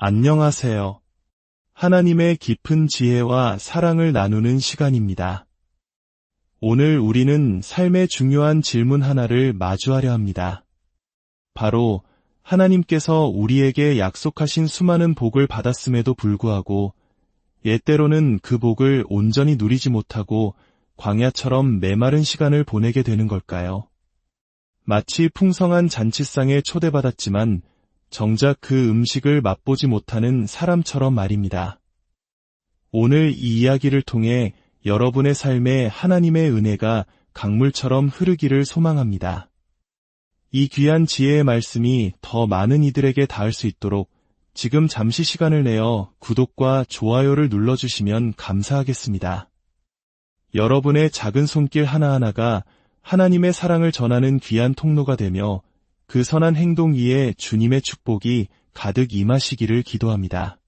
안녕하세요. 하나님의 깊은 지혜와 사랑을 나누는 시간입니다. 오늘 우리는 삶의 중요한 질문 하나를 마주하려 합니다. 바로 하나님께서 우리에게 약속하신 수많은 복을 받았음에도 불구하고 예때로는 그 복을 온전히 누리지 못하고 광야처럼 메마른 시간을 보내게 되는 걸까요? 마치 풍성한 잔치상에 초대받았지만 정작 그 음식을 맛보지 못하는 사람처럼 말입니다. 오늘 이 이야기를 통해 여러분의 삶에 하나님의 은혜가 강물처럼 흐르기를 소망합니다. 이 귀한 지혜의 말씀이 더 많은 이들에게 닿을 수 있도록 지금 잠시 시간을 내어 구독과 좋아요를 눌러주시면 감사하겠습니다. 여러분의 작은 손길 하나하나가 하나님의 사랑을 전하는 귀한 통로가 되며 그 선한 행동 위에 주님의 축복이 가득 임하시기를 기도합니다.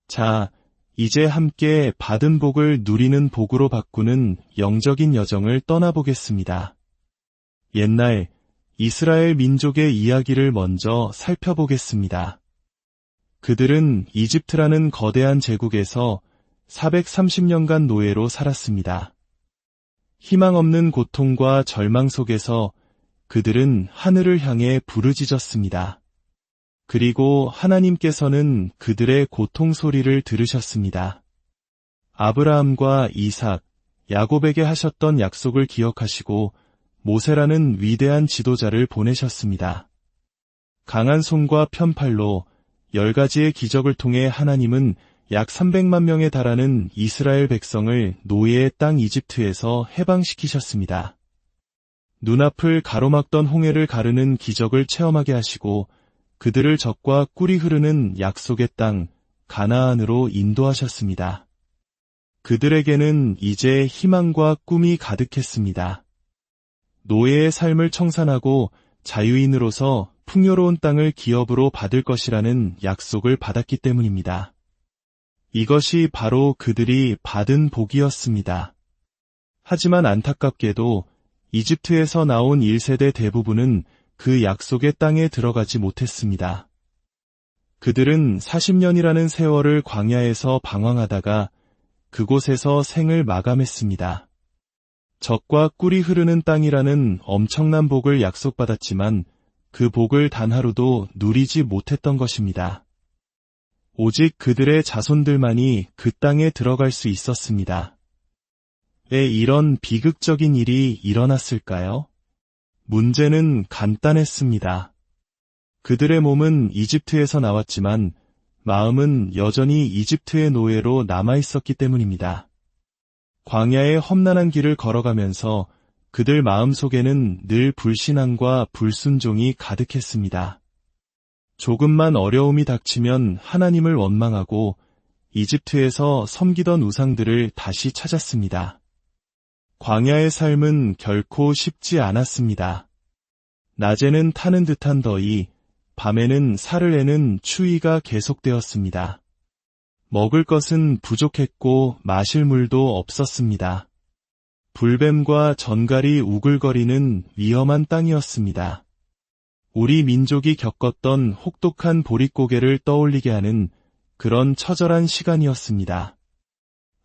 자, 이제 함께 받은 복을 누리는 복으로 바꾸는 영적인 여정을 떠나보겠습니다. 옛날 이스라엘 민족의 이야기를 먼저 살펴보겠습니다. 그들은 이집트라는 거대한 제국에서 430년간 노예로 살았습니다. 희망 없는 고통과 절망 속에서 그들은 하늘을 향해 부르짖었습니다. 그리고 하나님께서는 그들의 고통 소리를 들으셨습니다. 아브라함과 이삭, 야곱에게 하셨던 약속을 기억하시고 모세라는 위대한 지도자를 보내셨습니다. 강한 손과 편팔로 10가지의 기적을 통해 하나님은 약 300만 명에 달하는 이스라엘 백성을 노예의 땅 이집트에서 해방시키셨습니다. 눈앞을 가로막던 홍해를 가르는 기적을 체험하게 하시고 그들을 젖과 꿀이 흐르는 약속의 땅 가나안으로 인도하셨습니다. 그들에게는 이제 희망과 꿈이 가득했습니다. 노예의 삶을 청산하고 자유인으로서 풍요로운 땅을 기업으로 받을 것이라는 약속을 받았기 때문입니다. 이것이 바로 그들이 받은 복이었습니다. 하지만 안타깝게도 이집트에서 나온 1세대 대부분은 그 약속의 땅에 들어가지 못했습니다. 그들은 40년이라는 세월을 광야에서 방황하다가 그곳에서 생을 마감했습니다. 젖과 꿀이 흐르는 땅이라는 엄청난 복을 약속받았지만 그 복을 단 하루도 누리지 못했던 것입니다. 오직 그들의 자손들만이 그 땅에 들어갈 수 있었습니다. 왜 이런 비극적인 일이 일어났을까요? 문제는 간단했습니다. 그들의 몸은 이집트에서 나왔지만 마음은 여전히 이집트의 노예로 남아있었기 때문입니다. 광야의 험난한 길을 걸어가면서 그들 마음속에는 늘 불신앙과 불순종이 가득했습니다. 조금만 어려움이 닥치면 하나님을 원망하고 이집트에서 섬기던 우상들을 다시 찾았습니다. 광야의 삶은 결코 쉽지 않았습니다. 낮에는 타는 듯한 더위, 밤에는 살을 내는 추위가 계속되었습니다. 먹을 것은 부족했고 마실 물도 없었습니다. 불뱀과 전갈이 우글거리는 위험한 땅이었습니다. 우리 민족이 겪었던 혹독한 보릿고개를 떠올리게 하는 그런 처절한 시간이었습니다.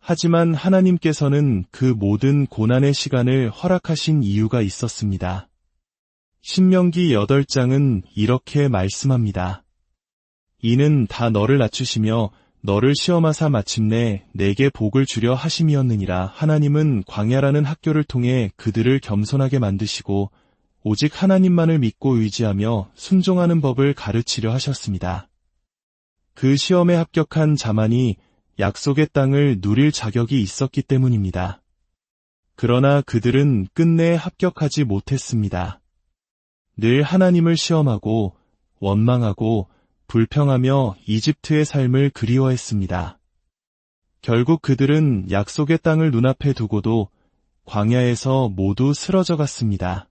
하지만 하나님께서는 그 모든 고난의 시간을 허락하신 이유가 있었습니다. 신명기 8장은 이렇게 말씀합니다. 이는 다 너를 낮추시며 너를 시험하사 마침내 내게 복을 주려 하심이었느니라. 하나님은 광야라는 학교를 통해 그들을 겸손하게 만드시고 오직 하나님만을 믿고 의지하며 순종하는 법을 가르치려 하셨습니다. 그 시험에 합격한 자만이 약속의 땅을 누릴 자격이 있었기 때문입니다. 그러나 그들은 끝내 합격하지 못했습니다. 늘 하나님을 시험하고 원망하고 불평하며 이집트의 삶을 그리워했습니다. 결국 그들은 약속의 땅을 눈앞에 두고도 광야에서 모두 쓰러져 갔습니다.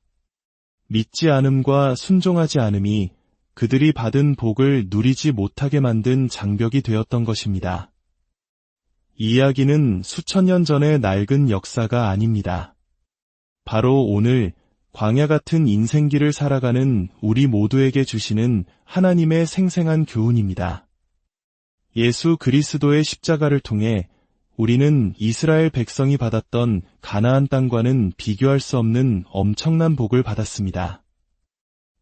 믿지 않음과 순종하지 않음이 그들이 받은 복을 누리지 못하게 만든 장벽이 되었던 것입니다. 이 이야기는 수천 년 전의 낡은 역사가 아닙니다. 바로 오늘 광야 같은 인생길을 살아가는 우리 모두에게 주시는 하나님의 생생한 교훈입니다. 예수 그리스도의 십자가를 통해 우리는 이스라엘 백성이 받았던 가나안 땅과는 비교할 수 없는 엄청난 복을 받았습니다.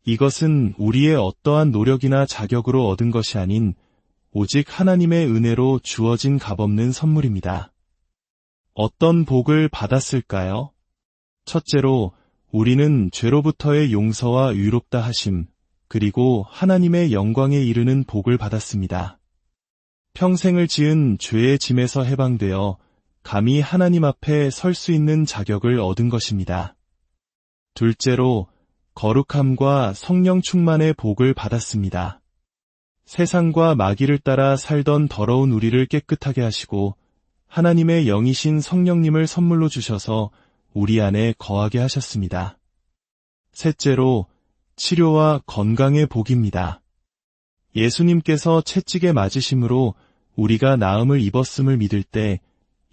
이것은 우리의 어떠한 노력이나 자격으로 얻은 것이 아닌 오직 하나님의 은혜로 주어진 값없는 선물입니다. 어떤 복을 받았을까요? 첫째로, 우리는 죄로부터의 용서와 의롭다 하심, 그리고 하나님의 영광에 이르는 복을 받았습니다. 평생을 지은 죄의 짐에서 해방되어 감히 하나님 앞에 설 수 있는 자격을 얻은 것입니다. 둘째로, 거룩함과 성령 충만의 복을 받았습니다. 세상과 마귀를 따라 살던 더러운 우리를 깨끗하게 하시고 하나님의 영이신 성령님을 선물로 주셔서 우리 안에 거하게 하셨습니다. 셋째로, 치료와 건강의 복입니다. 예수님께서 채찍에 맞으심으로 우리가 나음을 입었음을 믿을 때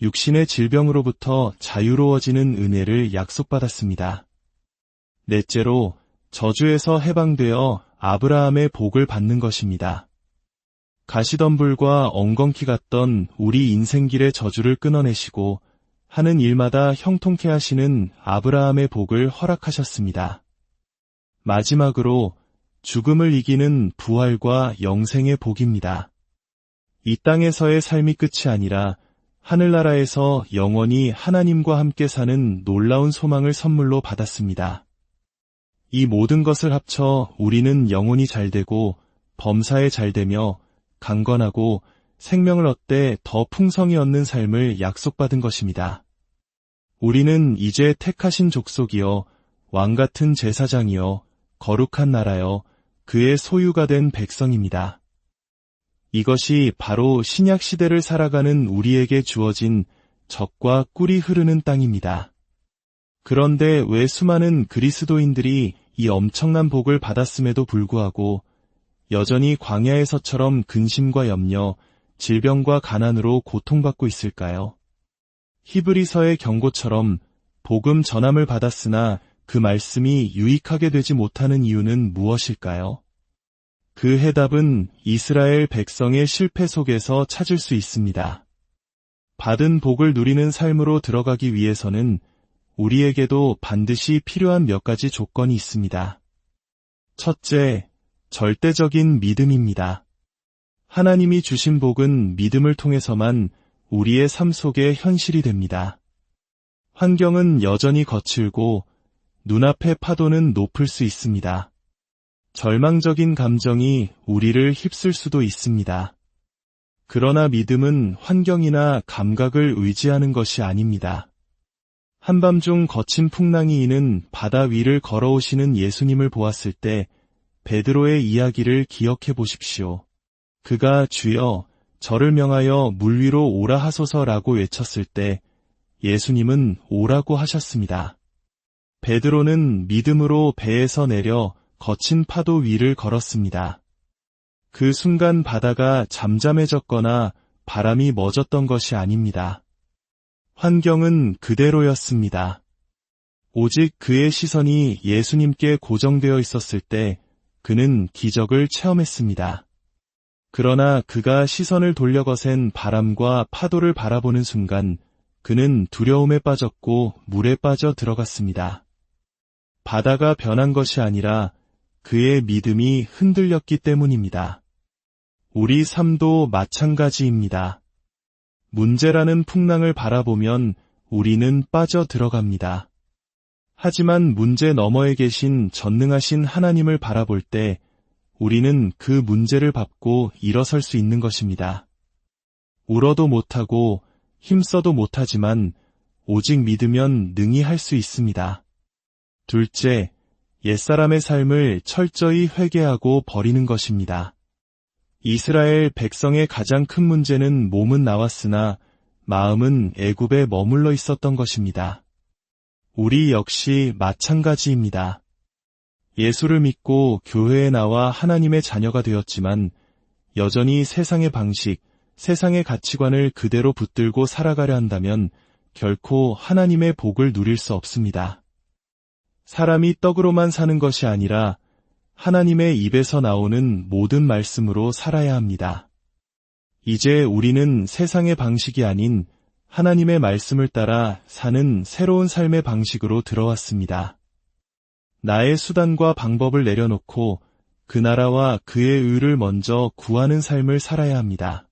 육신의 질병으로부터 자유로워지는 은혜를 약속받았습니다. 넷째로, 저주에서 해방되어 아브라함의 복을 받는 것입니다. 가시덤불과 엉겅퀴 같던 우리 인생길의 저주를 끊어내시고 하는 일마다 형통케 하시는 아브라함의 복을 허락하셨습니다. 마지막으로, 죽음을 이기는 부활과 영생의 복입니다. 이 땅에서의 삶이 끝이 아니라 하늘나라에서 영원히 하나님과 함께 사는 놀라운 소망을 선물로 받았습니다. 이 모든 것을 합쳐 우리는 영혼이 잘되고 범사에 잘되며 강건하고 생명을 얻되 더 풍성히 얻는 삶을 약속받은 것입니다. 우리는 이제 택하신 족속이요 왕같은 제사장이요 거룩한 나라요 그의 소유가 된 백성입니다. 이것이 바로 신약 시대를 살아가는 우리에게 주어진 젖과 꿀이 흐르는 땅입니다. 그런데 왜 수많은 그리스도인들이 이 엄청난 복을 받았음에도 불구하고 여전히 광야에서처럼 근심과 염려, 질병과 가난으로 고통받고 있을까요? 히브리서의 경고처럼 복음 전함을 받았으나 그 말씀이 유익하게 되지 못하는 이유는 무엇일까요? 그 해답은 이스라엘 백성의 실패 속에서 찾을 수 있습니다. 받은 복을 누리는 삶으로 들어가기 위해서는 우리에게도 반드시 필요한 몇 가지 조건이 있습니다. 첫째, 절대적인 믿음입니다. 하나님이 주신 복은 믿음을 통해서만 우리의 삶 속에 현실이 됩니다. 환경은 여전히 거칠고 눈앞의 파도는 높을 수 있습니다. 절망적인 감정이 우리를 휩쓸 수도 있습니다. 그러나 믿음은 환경이나 감각을 의지하는 것이 아닙니다. 한밤중 거친 풍랑이 이는 바다 위를 걸어오시는 예수님을 보았을 때 베드로의 이야기를 기억해 보십시오. 그가 주여 저를 명하여 물 위로 오라 하소서라고 외쳤을 때 예수님은 오라고 하셨습니다. 베드로는 믿음으로 배에서 내려 거친 파도 위를 걸었습니다. 그 순간 바다가 잠잠해졌거나 바람이 멎었던 것이 아닙니다. 환경은 그대로였습니다. 오직 그의 시선이 예수님께 고정되어 있었을 때 그는 기적을 체험했습니다. 그러나 그가 시선을 돌려 거센 바람과 파도를 바라보는 순간 그는 두려움에 빠졌고 물에 빠져 들어갔습니다. 바다가 변한 것이 아니라 그의 믿음이 흔들렸기 때문입니다. 우리 삶도 마찬가지입니다. 문제라는 풍랑을 바라보면 우리는 빠져 들어갑니다. 하지만 문제 너머에 계신 전능하신 하나님을 바라볼 때 우리는 그 문제를 밟고 일어설 수 있는 것입니다. 울어도 못하고 힘써도 못하지만 오직 믿으면 능히 할 수 있습니다. 둘째, 옛사람의 삶을 철저히 회개하고 버리는 것입니다. 이스라엘 백성의 가장 큰 문제는 몸은 나왔으나 마음은 애굽에 머물러 있었던 것입니다. 우리 역시 마찬가지입니다. 예수를 믿고 교회에 나와 하나님의 자녀가 되었지만 여전히 세상의 방식, 세상의 가치관을 그대로 붙들고 살아가려 한다면 결코 하나님의 복을 누릴 수 없습니다. 사람이 떡으로만 사는 것이 아니라 하나님의 입에서 나오는 모든 말씀으로 살아야 합니다. 이제 우리는 세상의 방식이 아닌 하나님의 말씀을 따라 사는 새로운 삶의 방식으로 들어왔습니다. 나의 수단과 방법을 내려놓고 그 나라와 그의 의를 먼저 구하는 삶을 살아야 합니다.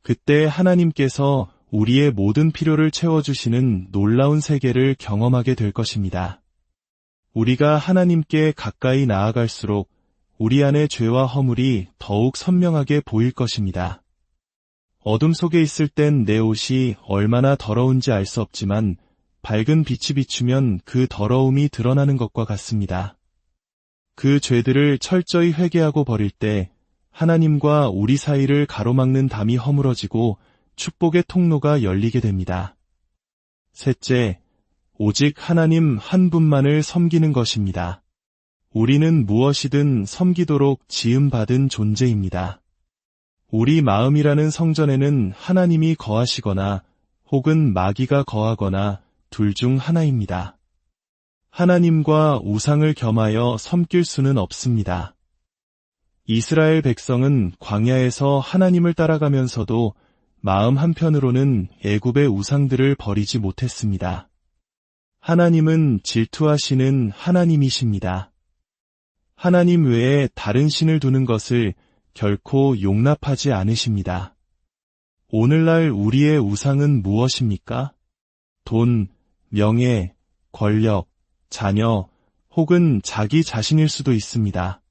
그때 하나님께서 우리의 모든 필요를 채워주시는 놀라운 세계를 경험하게 될 것입니다. 우리가 하나님께 가까이 나아갈수록 우리 안의 죄와 허물이 더욱 선명하게 보일 것입니다. 어둠 속에 있을 땐 내 옷이 얼마나 더러운지 알 수 없지만 밝은 빛이 비추면 그 더러움이 드러나는 것과 같습니다. 그 죄들을 철저히 회개하고 버릴 때 하나님과 우리 사이를 가로막는 담이 허물어지고 축복의 통로가 열리게 됩니다. 셋째, 오직 하나님 한 분만을 섬기는 것입니다. 우리는 무엇이든 섬기도록 지음받은 존재입니다. 우리 마음이라는 성전에는 하나님이 거하시거나 혹은 마귀가 거하거나 둘 중 하나입니다. 하나님과 우상을 겸하여 섬길 수는 없습니다. 이스라엘 백성은 광야에서 하나님을 따라가면서도 마음 한편으로는 애굽의 우상들을 버리지 못했습니다. 하나님은 질투하시는 하나님이십니다. 하나님 외에 다른 신을 두는 것을 결코 용납하지 않으십니다. 오늘날 우리의 우상은 무엇입니까? 돈, 명예, 권력, 자녀, 혹은 자기 자신일 수도 있습니다.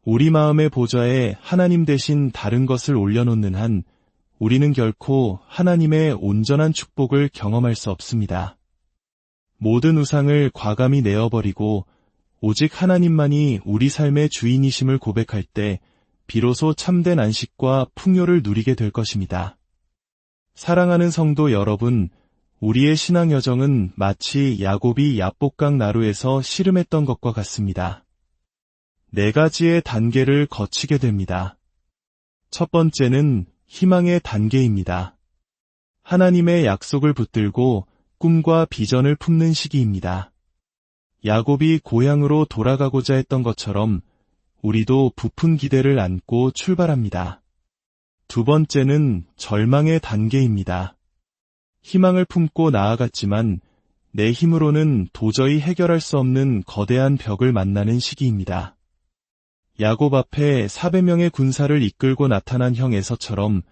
우리 마음의 보좌에 하나님 대신 다른 것을 올려놓는 한 우리는 결코 하나님의 온전한 축복을 경험할 수 없습니다. 모든 우상을 과감히 내어버리고 오직 하나님만이 우리 삶의 주인이심을 고백할 때 비로소 참된 안식과 풍요를 누리게 될 것입니다. 사랑하는 성도 여러분, 우리의 신앙 여정은 마치 야곱이 야복강 나루에서 씨름했던 것과 같습니다. 4가지의 단계를 거치게 됩니다. 첫 번째는 희망의 단계입니다. 하나님의 약속을 붙들고 꿈과 비전을 품는 시기입니다. 야곱이 고향으로 돌아가고자 했던 것처럼 우리도 부푼 기대를 안고 출발합니다. 두 번째는 절망의 단계입니다. 희망을 품고 나아갔지만 내 힘으로는 도저히 해결할 수 없는 거대한 벽을 만나는 시기입니다. 야곱 앞에 400명의 군사를 이끌고 나타난 형 에서처럼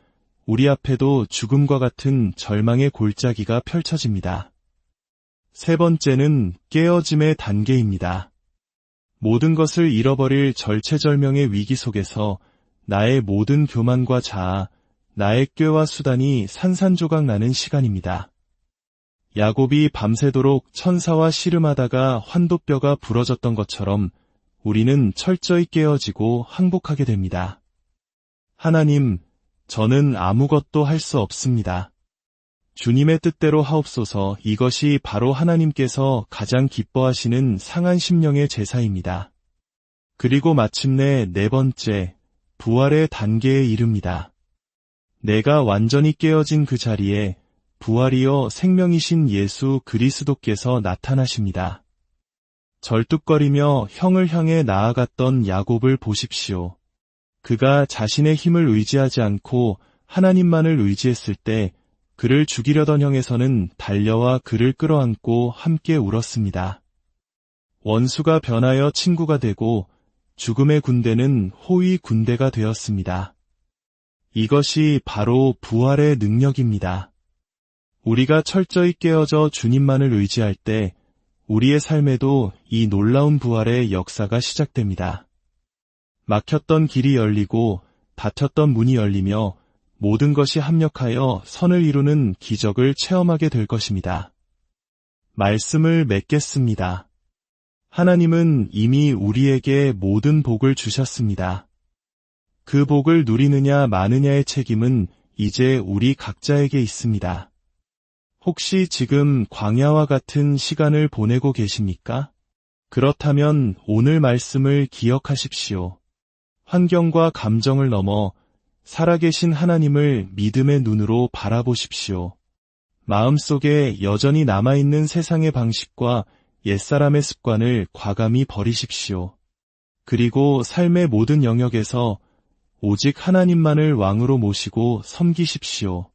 우리 앞에도 죽음과 같은 절망의 골짜기가 펼쳐집니다. 세 번째는 깨어짐의 단계입니다. 모든 것을 잃어버릴 절체절명의 위기 속에서 나의 모든 교만과 자아, 나의 꾀와 수단이 산산조각 나는 시간입니다. 야곱이 밤새도록 천사와 씨름하다가 환도뼈가 부러졌던 것처럼 우리는 철저히 깨어지고 항복하게 됩니다. 하나님, 저는 아무것도 할 수 없습니다. 주님의 뜻대로 하옵소서. 이것이 바로 하나님께서 가장 기뻐하시는 상한 심령의 제사입니다. 그리고 마침내 4번째, 부활의 단계에 이릅니다. 내가 완전히 깨어진 그 자리에 부활이여 생명이신 예수 그리스도께서 나타나십니다. 절뚝거리며 형을 향해 나아갔던 야곱을 보십시오. 그가 자신의 힘을 의지하지 않고 하나님만을 의지했을 때 그를 죽이려던 형에서는 달려와 그를 끌어안고 함께 울었습니다. 원수가 변하여 친구가 되고 죽음의 군대는 호의 군대가 되었습니다. 이것이 바로 부활의 능력입니다. 우리가 철저히 깨어져 주님만을 의지할 때 우리의 삶에도 이 놀라운 부활의 역사가 시작됩니다. 막혔던 길이 열리고 닫혔던 문이 열리며 모든 것이 합력하여 선을 이루는 기적을 체험하게 될 것입니다. 말씀을 맺겠습니다. 하나님은 이미 우리에게 모든 복을 주셨습니다. 그 복을 누리느냐 마느냐의 책임은 이제 우리 각자에게 있습니다. 혹시 지금 광야와 같은 시간을 보내고 계십니까? 그렇다면 오늘 말씀을 기억하십시오. 환경과 감정을 넘어 살아계신 하나님을 믿음의 눈으로 바라보십시오. 마음속에 여전히 남아있는 세상의 방식과 옛사람의 습관을 과감히 버리십시오. 그리고 삶의 모든 영역에서 오직 하나님만을 왕으로 모시고 섬기십시오.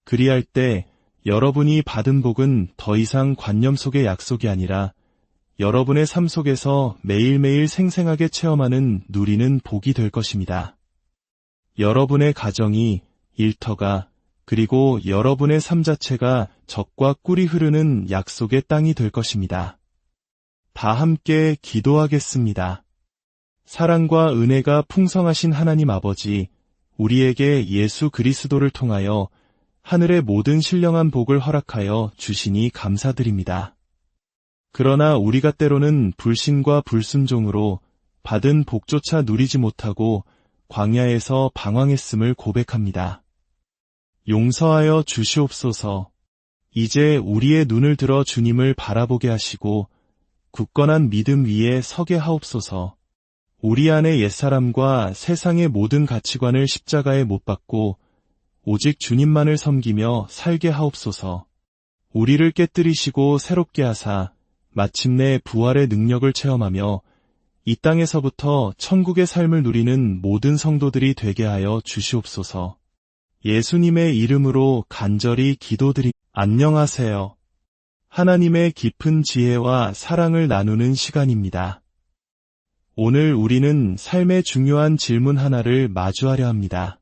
그리할 때 여러분이 받은 복은 더 이상 관념 속의 약속이 아니라 여러분의 삶 속에서 매일매일 생생하게 체험하는 누리는 복이 될 것입니다. 여러분의 가정이, 일터가, 그리고 여러분의 삶 자체가 젖과 꿀이 흐르는 약속의 땅이 될 것입니다. 다 함께 기도하겠습니다. 사랑과 은혜가 풍성하신 하나님 아버지, 우리에게 예수 그리스도를 통하여 하늘의 모든 신령한 복을 허락하여 주시니 감사드립니다. 그러나 우리가 때로는 불신과 불순종으로 받은 복조차 누리지 못하고 광야에서 방황했음을 고백합니다. 용서하여 주시옵소서. 이제 우리의 눈을 들어 주님을 바라보게 하시고 굳건한 믿음 위에 서게 하옵소서. 우리 안의 옛사람과 세상의 모든 가치관을 십자가에 못 박고 오직 주님만을 섬기며 살게 하옵소서. 우리를 깨뜨리시고 새롭게 하사 마침내 부활의 능력을 체험하며 이 땅에서부터 천국의 삶을 누리는 모든 성도들이 되게 하여 주시옵소서. 예수님의 이름으로 간절히 기도드립니다. 안녕하세요. 하나님의 깊은 지혜와 사랑을 나누는 시간입니다. 오늘 우리는 삶의 중요한 질문 하나를 마주하려 합니다.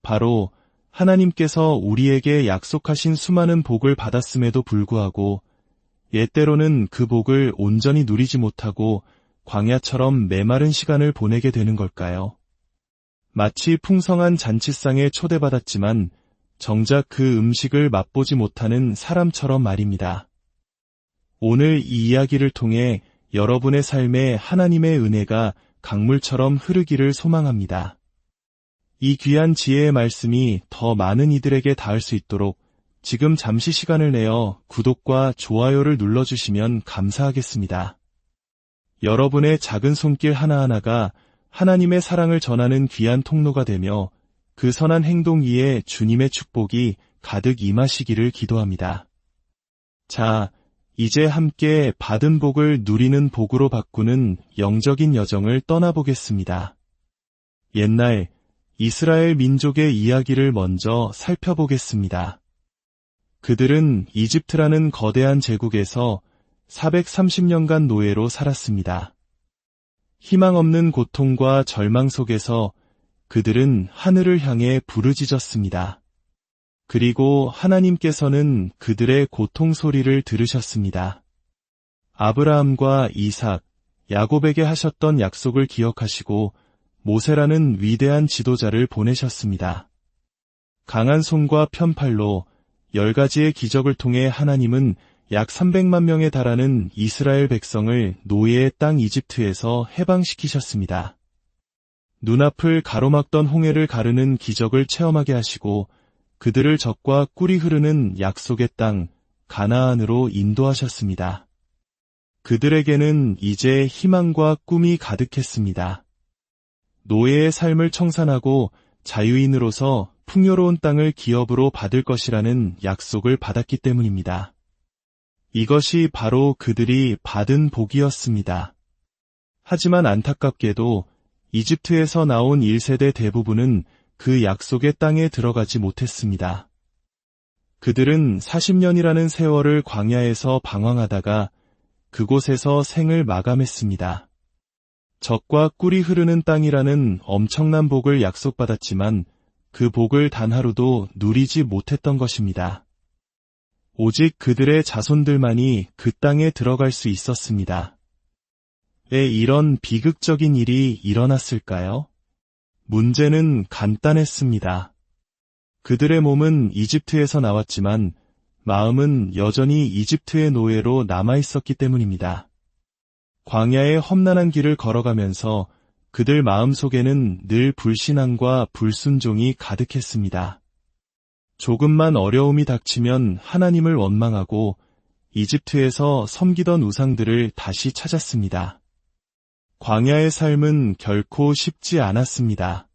바로 하나님께서 우리에게 약속하신 수많은 복을 받았음에도 불구하고 예때로는 그 복을 온전히 누리지 못하고 광야처럼 메마른 시간을 보내게 되는 걸까요? 마치 풍성한 잔치상에 초대받았지만 정작 그 음식을 맛보지 못하는 사람처럼 말입니다. 오늘 이 이야기를 통해 여러분의 삶에 하나님의 은혜가 강물처럼 흐르기를 소망합니다. 이 귀한 지혜의 말씀이 더 많은 이들에게 닿을 수 있도록 지금 잠시 시간을 내어 구독과 좋아요를 눌러주시면 감사하겠습니다. 여러분의 작은 손길 하나하나가 하나님의 사랑을 전하는 귀한 통로가 되며 그 선한 행동 위에 주님의 축복이 가득 임하시기를 기도합니다. 자, 이제 함께 받은 복을 누리는 복으로 바꾸는 영적인 여정을 떠나보겠습니다. 옛날 이스라엘 민족의 이야기를 먼저 살펴보겠습니다. 그들은 이집트라는 거대한 제국에서 430년간 노예로 살았습니다. 희망 없는 고통과 절망 속에서 그들은 하늘을 향해 부르짖었습니다. 그리고 하나님께서는 그들의 고통 소리를 들으셨습니다. 아브라함과 이삭, 야곱에게 하셨던 약속을 기억하시고 모세라는 위대한 지도자를 보내셨습니다. 강한 손과 편팔로 10가지의 기적을 통해 하나님은 약 300만 명에 달하는 이스라엘 백성을 노예의 땅 이집트에서 해방시키셨습니다. 눈앞을 가로막던 홍해를 가르는 기적을 체험하게 하시고 그들을 젖과 꿀이 흐르는 약속의 땅 가나안으로 인도하셨습니다. 그들에게는 이제 희망과 꿈이 가득했습니다. 노예의 삶을 청산하고 자유인으로서 풍요로운 땅을 기업으로 받을 것이라는 약속을 받았기 때문입니다. 이것이 바로 그들이 받은 복이었습니다. 하지만 안타깝게도 이집트에서 나온 1세대 대부분은 그 약속의 땅에 들어가지 못했습니다. 그들은 40년이라는 세월을 광야에서 방황하다가 그곳에서 생을 마감했습니다. 젖과 꿀이 흐르는 땅이라는 엄청난 복을 약속받았지만 그 복을 단 하루도 누리지 못했던 것입니다. 오직 그들의 자손들만이 그 땅에 들어갈 수 있었습니다. 왜 이런 비극적인 일이 일어났을까요? 문제는 간단했습니다. 그들의 몸은 이집트에서 나왔지만 마음은 여전히 이집트의 노예로 남아있었기 때문입니다. 광야의 험난한 길을 걸어가면서 그들 마음속에는 늘 불신앙과 불순종이 가득했습니다. 조금만 어려움이 닥치면 하나님을 원망하고 이집트에서 섬기던 우상들을 다시 찾았습니다. 광야의 삶은 결코 쉽지 않았습니다.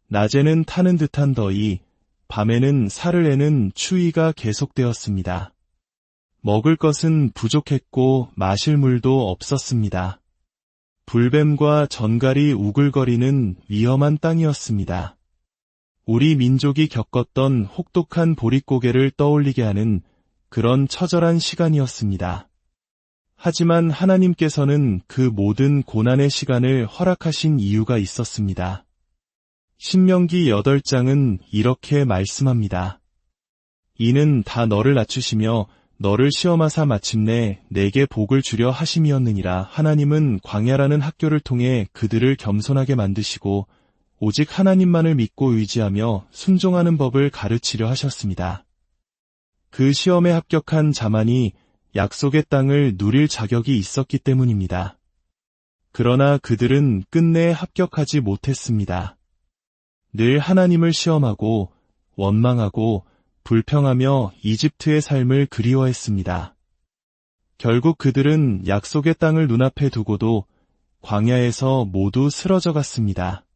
낮에는 타는 듯한 더위, 밤에는 살을 내는 추위가 계속되었습니다. 먹을 것은 부족했고 마실 물도 없었습니다. 불뱀과 전갈이 우글거리는 위험한 땅이었습니다. 우리 민족이 겪었던 혹독한 보릿고개를 떠올리게 하는 그런 처절한 시간이었습니다. 하지만 하나님께서는 그 모든 고난의 시간을 허락하신 이유가 있었습니다. 신명기 8장은 이렇게 말씀합니다. 이는 다 너를 낮추시며 너를 시험하사 마침내 내게 복을 주려 하심이었느니라. 하나님은 광야라는 학교를 통해 그들을 겸손하게 만드시고 오직 하나님만을 믿고 의지하며 순종하는 법을 가르치려 하셨습니다. 그 시험에 합격한 자만이 약속의 땅을 누릴 자격이 있었기 때문입니다. 그러나 그들은 끝내 합격하지 못했습니다. 늘 하나님을 시험하고 원망하고 불평하며 이집트의 삶을 그리워했습니다. 결국 그들은 약속의 땅을 눈앞에 두고도 광야에서 모두 쓰러져 갔습니다.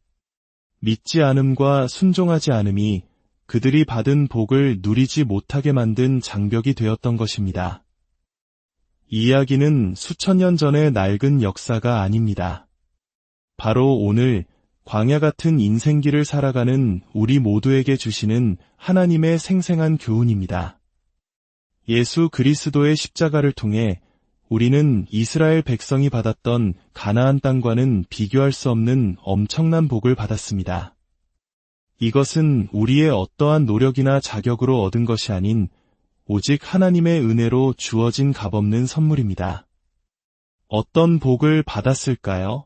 믿지 않음과 순종하지 않음이 그들이 받은 복을 누리지 못하게 만든 장벽이 되었던 것입니다. 이 이야기는 수천 년 전의 낡은 역사가 아닙니다. 바로 오늘 광야 같은 인생길을 살아가는 우리 모두에게 주시는 하나님의 생생한 교훈입니다. 예수 그리스도의 십자가를 통해 우리는 이스라엘 백성이 받았던 가나안 땅과는 비교할 수 없는 엄청난 복을 받았습니다. 이것은 우리의 어떠한 노력이나 자격으로 얻은 것이 아닌 오직 하나님의 은혜로 주어진 값없는 선물입니다. 어떤 복을 받았을까요?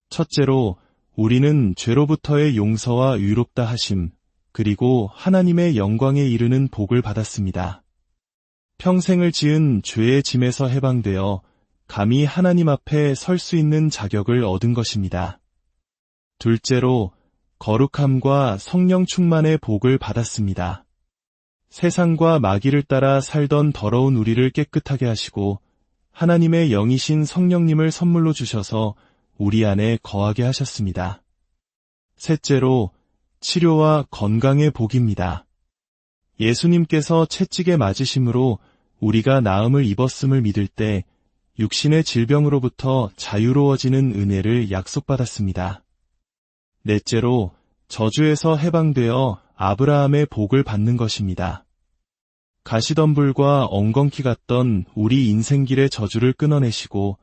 첫째로 우리는 죄로부터의 용서와 의롭다 하심, 그리고 하나님의 영광에 이르는 복을 받았습니다. 평생을 지은 죄의 짐에서 해방되어 감히 하나님 앞에 설 수 있는 자격을 얻은 것입니다. 둘째로 거룩함과 성령 충만의 복을 받았습니다. 세상과 마귀를 따라 살던 더러운 우리를 깨끗하게 하시고 하나님의 영이신 성령님을 선물로 주셔서 우리 안에 거하게 하셨습니다. 셋째로 치료와 건강의 복입니다. 예수님께서 채찍에 맞으심으로 우리가 나음을 입었음을 믿을 때 육신의 질병으로부터 자유로워지는 은혜를 약속받았습니다. 넷째로 저주에서 해방되어 아브라함의 복을 받는 것입니다. 가시덤불과 엉겅퀴 같던 우리 인생길의 저주를 끊어내시고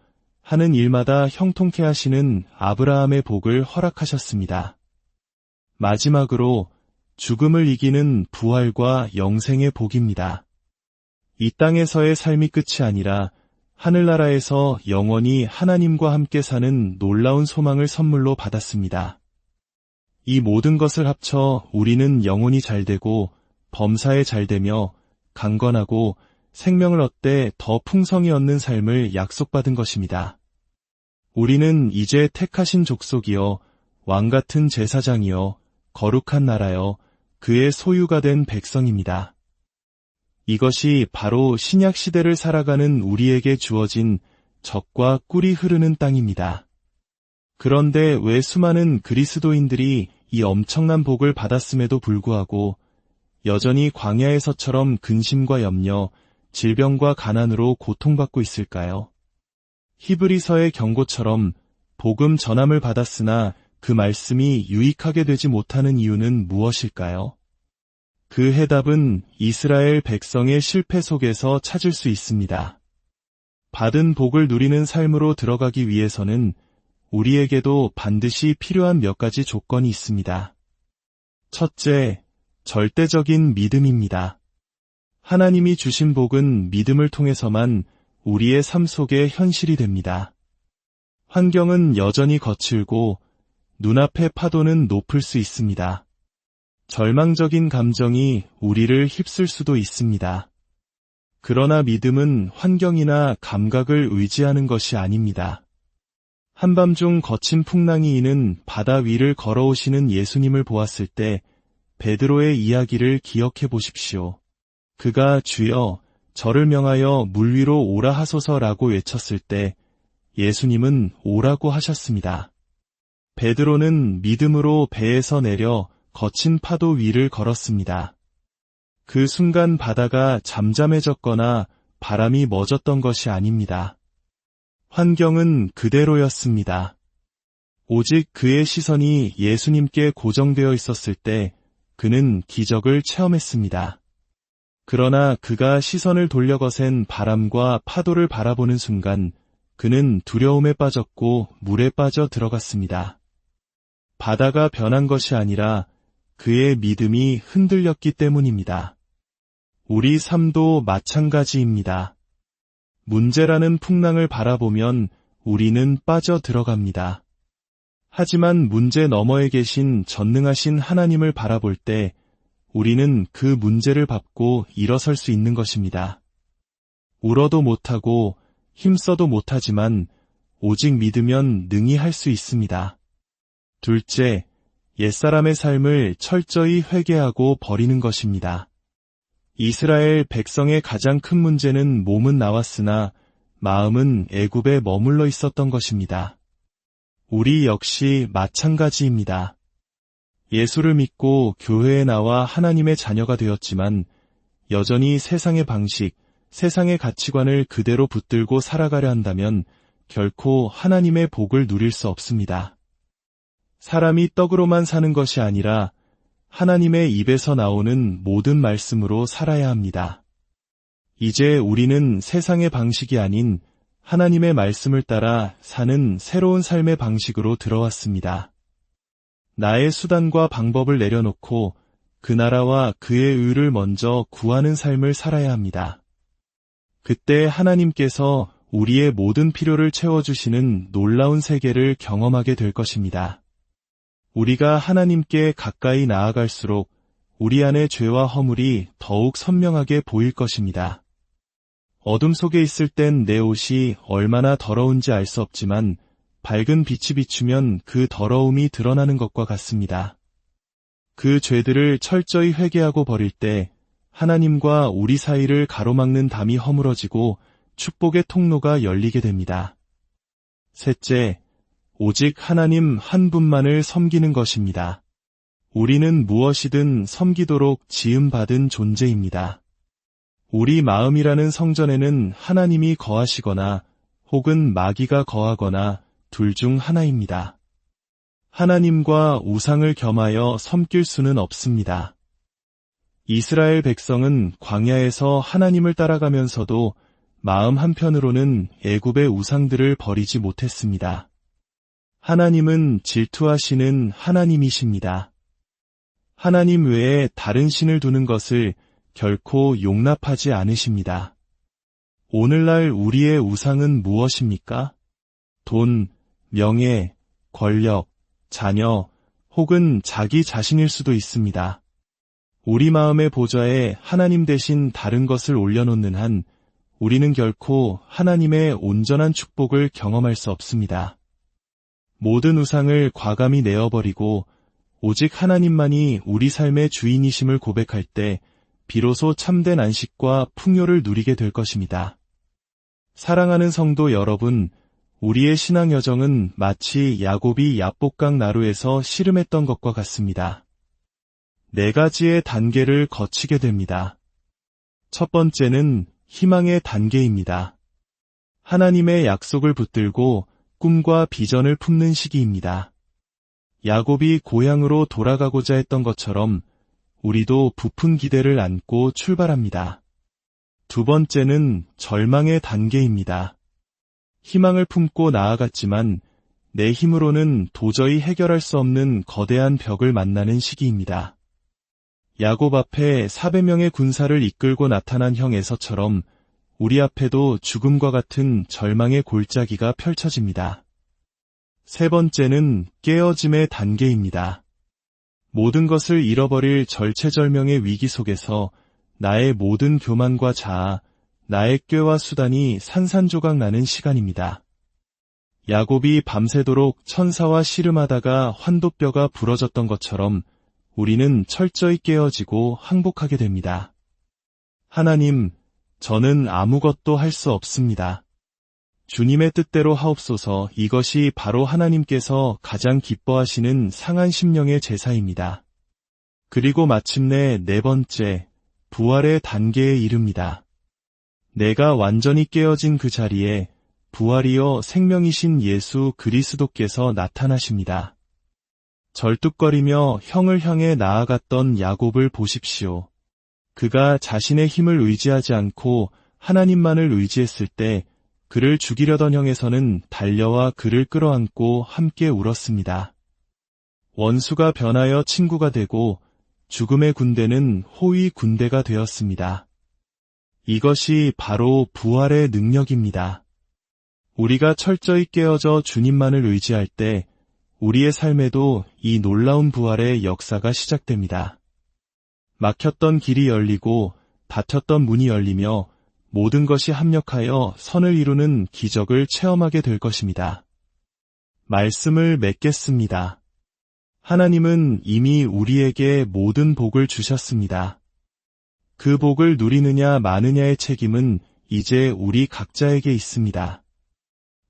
하는 일마다 형통케 하시는 아브라함의 복을 허락하셨습니다. 마지막으로 죽음을 이기는 부활과 영생의 복입니다. 이 땅에서의 삶이 끝이 아니라 하늘나라에서 영원히 하나님과 함께 사는 놀라운 소망을 선물로 받았습니다. 이 모든 것을 합쳐 우리는 영혼이 잘되고 범사에 잘되며 강건하고 생명을 얻되 더 풍성히 얻는 삶을 약속받은 것입니다. 우리는 이제 택하신 족속이요 왕같은 제사장이요 거룩한 나라요 그의 소유가 된 백성입니다. 이것이 바로 신약 시대를 살아가는 우리에게 주어진 젖과 꿀이 흐르는 땅입니다. 그런데 왜 수많은 그리스도인들이 이 엄청난 복을 받았음에도 불구하고 여전히 광야에서처럼 근심과 염려, 질병과 가난으로 고통받고 있을까요? 히브리서의 경고처럼 복음 전함을 받았으나 그 말씀이 유익하게 되지 못하는 이유는 무엇일까요? 그 해답은 이스라엘 백성의 실패 속에서 찾을 수 있습니다. 받은 복을 누리는 삶으로 들어가기 위해서는 우리에게도 반드시 필요한 몇 가지 조건이 있습니다. 첫째, 절대적인 믿음입니다. 하나님이 주신 복은 믿음을 통해서만 우리의 삶 속에 현실이 됩니다. 환경은 여전히 거칠고 눈앞의 파도는 높을 수 있습니다. 절망적인 감정이 우리를 휩쓸 수도 있습니다. 그러나 믿음은 환경이나 감각을 의지하는 것이 아닙니다. 한밤중 거친 풍랑이 이는 바다 위를 걸어오시는 예수님을 보았을 때 베드로의 이야기를 기억해 보십시오. 그가 주여 저를 명하여 물 위로 오라 하소서라고 외쳤을 때 예수님은 오라고 하셨습니다. 베드로는 믿음으로 배에서 내려 거친 파도 위를 걸었습니다. 그 순간 바다가 잠잠해졌거나 바람이 멎었던 것이 아닙니다. 환경은 그대로였습니다. 오직 그의 시선이 예수님께 고정되어 있었을 때 그는 기적을 체험했습니다. 그러나 그가 시선을 돌려 거센 바람과 파도를 바라보는 순간 그는 두려움에 빠졌고 물에 빠져 들어갔습니다. 바다가 변한 것이 아니라 그의 믿음이 흔들렸기 때문입니다. 우리 삶도 마찬가지입니다. 문제라는 풍랑을 바라보면 우리는 빠져 들어갑니다. 하지만 문제 너머에 계신 전능하신 하나님을 바라볼 때 우리는 그 문제를 밟고 일어설 수 있는 것입니다. 울어도 못하고 힘써도 못하지만 오직 믿으면 능히 할 수 있습니다. 둘째, 옛사람의 삶을 철저히 회개하고 버리는 것입니다. 이스라엘 백성의 가장 큰 문제는 몸은 나왔으나 마음은 애굽에 머물러 있었던 것입니다. 우리 역시 마찬가지입니다. 예수를 믿고 교회에 나와 하나님의 자녀가 되었지만 여전히 세상의 방식, 세상의 가치관을 그대로 붙들고 살아가려 한다면 결코 하나님의 복을 누릴 수 없습니다. 사람이 떡으로만 사는 것이 아니라 하나님의 입에서 나오는 모든 말씀으로 살아야 합니다. 이제 우리는 세상의 방식이 아닌 하나님의 말씀을 따라 사는 새로운 삶의 방식으로 들어왔습니다. 나의 수단과 방법을 내려놓고 그 나라와 그의 의를 먼저 구하는 삶을 살아야 합니다. 그때 하나님께서 우리의 모든 필요를 채워주시는 놀라운 세계를 경험하게 될 것입니다. 우리가 하나님께 가까이 나아갈수록 우리 안의 죄와 허물이 더욱 선명하게 보일 것입니다. 어둠 속에 있을 땐 내 옷이 얼마나 더러운지 알 수 없지만 밝은 빛이 비추면 그 더러움이 드러나는 것과 같습니다. 그 죄들을 철저히 회개하고 버릴 때 하나님과 우리 사이를 가로막는 담이 허물어지고 축복의 통로가 열리게 됩니다. 셋째, 오직 하나님 한 분만을 섬기는 것입니다. 우리는 무엇이든 섬기도록 지음받은 존재입니다. 우리 마음이라는 성전에는 하나님이 거하시거나 혹은 마귀가 거하거나 둘 중 하나입니다. 하나님과 우상을 겸하여 섬길 수는 없습니다. 이스라엘 백성은 광야에서 하나님을 따라가면서도 마음 한편으로는 애굽의 우상들을 버리지 못했습니다. 하나님은 질투하시는 하나님이십니다. 하나님 외에 다른 신을 두는 것을 결코 용납하지 않으십니다. 오늘날 우리의 우상은 무엇입니까? 돈, 명예, 권력, 자녀, 혹은 자기 자신일 수도 있습니다. 우리 마음의 보좌에 하나님 대신 다른 것을 올려놓는 한 우리는 결코 하나님의 온전한 축복을 경험할 수 없습니다. 모든 우상을 과감히 내어버리고 오직 하나님만이 우리 삶의 주인이심을 고백할 때 비로소 참된 안식과 풍요를 누리게 될 것입니다. 사랑하는 성도 여러분, 우리의 신앙 여정은 마치 야곱이 야복강 나루에서 씨름했던 것과 같습니다. 4가지의 단계를 거치게 됩니다. 첫 번째는 희망의 단계입니다. 하나님의 약속을 붙들고 꿈과 비전을 품는 시기입니다. 야곱이 고향으로 돌아가고자 했던 것처럼 우리도 부푼 기대를 안고 출발합니다. 두 번째는 절망의 단계입니다. 희망을 품고 나아갔지만 내 힘으로는 도저히 해결할 수 없는 거대한 벽을 만나는 시기입니다. 야곱 앞에 400명의 군사를 이끌고 나타난 형 에서처럼 우리 앞에도 죽음과 같은 절망의 골짜기가 펼쳐집니다. 세 번째는 깨어짐의 단계입니다. 모든 것을 잃어버릴 절체절명의 위기 속에서 나의 모든 교만과 자아, 나의 꾀와 수단이 산산조각 나는 시간입니다. 야곱이 밤새도록 천사와 씨름하다가 환도뼈가 부러졌던 것처럼 우리는 철저히 깨어지고 항복하게 됩니다. 하나님, 저는 아무것도 할 수 없습니다. 주님의 뜻대로 하옵소서. 이것이 바로 하나님께서 가장 기뻐하시는 상한 심령의 제사입니다. 그리고 마침내 4번째, 부활의 단계에 이릅니다. 내가 완전히 깨어진 그 자리에 부활이요 생명이신 예수 그리스도께서 나타나십니다. 절뚝거리며 형을 향해 나아갔던 야곱을 보십시오. 그가 자신의 힘을 의지하지 않고 하나님만을 의지했을 때 그를 죽이려던 형에서는 달려와 그를 끌어안고 함께 울었습니다. 원수가 변하여 친구가 되고 죽음의 군대는 호의 군대가 되었습니다. 이것이 바로 부활의 능력입니다. 우리가 철저히 깨어져 주님만을 의지할 때 우리의 삶에도 이 놀라운 부활의 역사가 시작됩니다. 막혔던 길이 열리고 닫혔던 문이 열리며 모든 것이 합력하여 선을 이루는 기적을 체험하게 될 것입니다. 말씀을 맺겠습니다. 하나님은 이미 우리에게 모든 복을 주셨습니다. 그 복을 누리느냐 마느냐의 책임은 이제 우리 각자에게 있습니다.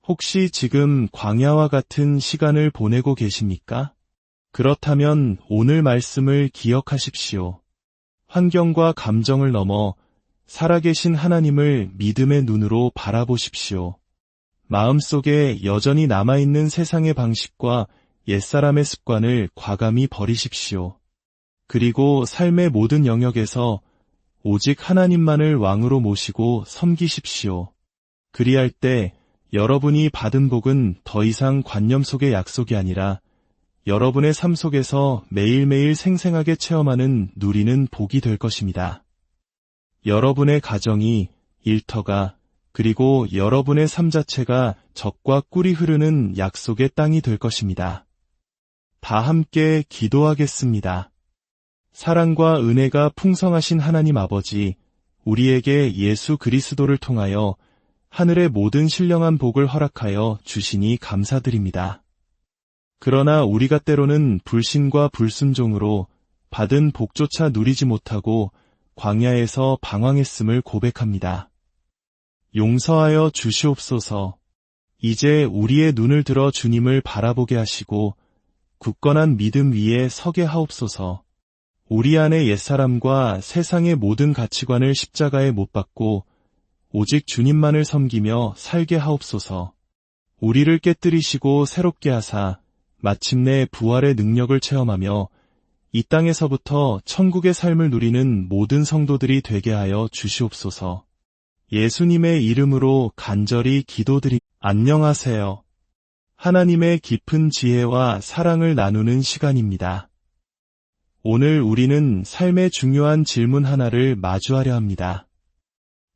혹시 지금 광야와 같은 시간을 보내고 계십니까? 그렇다면 오늘 말씀을 기억하십시오. 환경과 감정을 넘어 살아계신 하나님을 믿음의 눈으로 바라보십시오. 마음속에 여전히 남아있는 세상의 방식과 옛사람의 습관을 과감히 버리십시오. 그리고 삶의 모든 영역에서 오직 하나님만을 왕으로 모시고 섬기십시오. 그리할 때 여러분이 받은 복은 더 이상 관념 속의 약속이 아니라 여러분의 삶 속에서 매일매일 생생하게 체험하는 누리는 복이 될 것입니다. 여러분의 가정이, 일터가, 그리고 여러분의 삶 자체가 젖과 꿀이 흐르는 약속의 땅이 될 것입니다. 다 함께 기도하겠습니다. 사랑과 은혜가 풍성하신 하나님 아버지, 우리에게 예수 그리스도를 통하여 하늘의 모든 신령한 복을 허락하여 주시니 감사드립니다. 그러나 우리가 때로는 불신과 불순종으로 받은 복조차 누리지 못하고 광야에서 방황했음을 고백합니다. 용서하여 주시옵소서. 이제 우리의 눈을 들어 주님을 바라보게 하시고 굳건한 믿음 위에 서게 하옵소서. 우리 안의 옛사람과 세상의 모든 가치관을 십자가에 못 박고 오직 주님만을 섬기며 살게 하옵소서. 우리를 깨뜨리시고 새롭게 하사 마침내 부활의 능력을 체험하며 이 땅에서부터 천국의 삶을 누리는 모든 성도들이 되게 하여 주시옵소서. 예수님의 이름으로 간절히 기도드립니다. 안녕하세요. 하나님의 깊은 지혜와 사랑을 나누는 시간입니다. 오늘 우리는 삶의 중요한 질문 하나를 마주하려 합니다.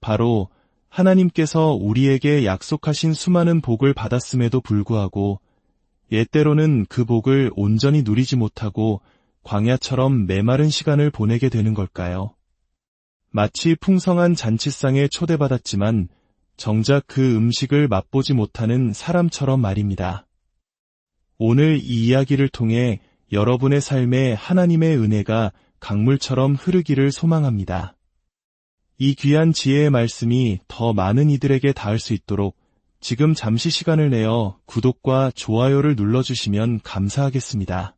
바로 하나님께서 우리에게 약속하신 수많은 복을 받았음에도 불구하고 예때로는 그 복을 온전히 누리지 못하고 광야처럼 메마른 시간을 보내게 되는 걸까요? 마치 풍성한 잔치상에 초대받았지만 정작 그 음식을 맛보지 못하는 사람처럼 말입니다. 오늘 이 이야기를 통해 여러분의 삶에 하나님의 은혜가 강물처럼 흐르기를 소망합니다. 이 귀한 지혜의 말씀이 더 많은 이들에게 닿을 수 있도록 지금 잠시 시간을 내어 구독과 좋아요를 눌러주시면 감사하겠습니다.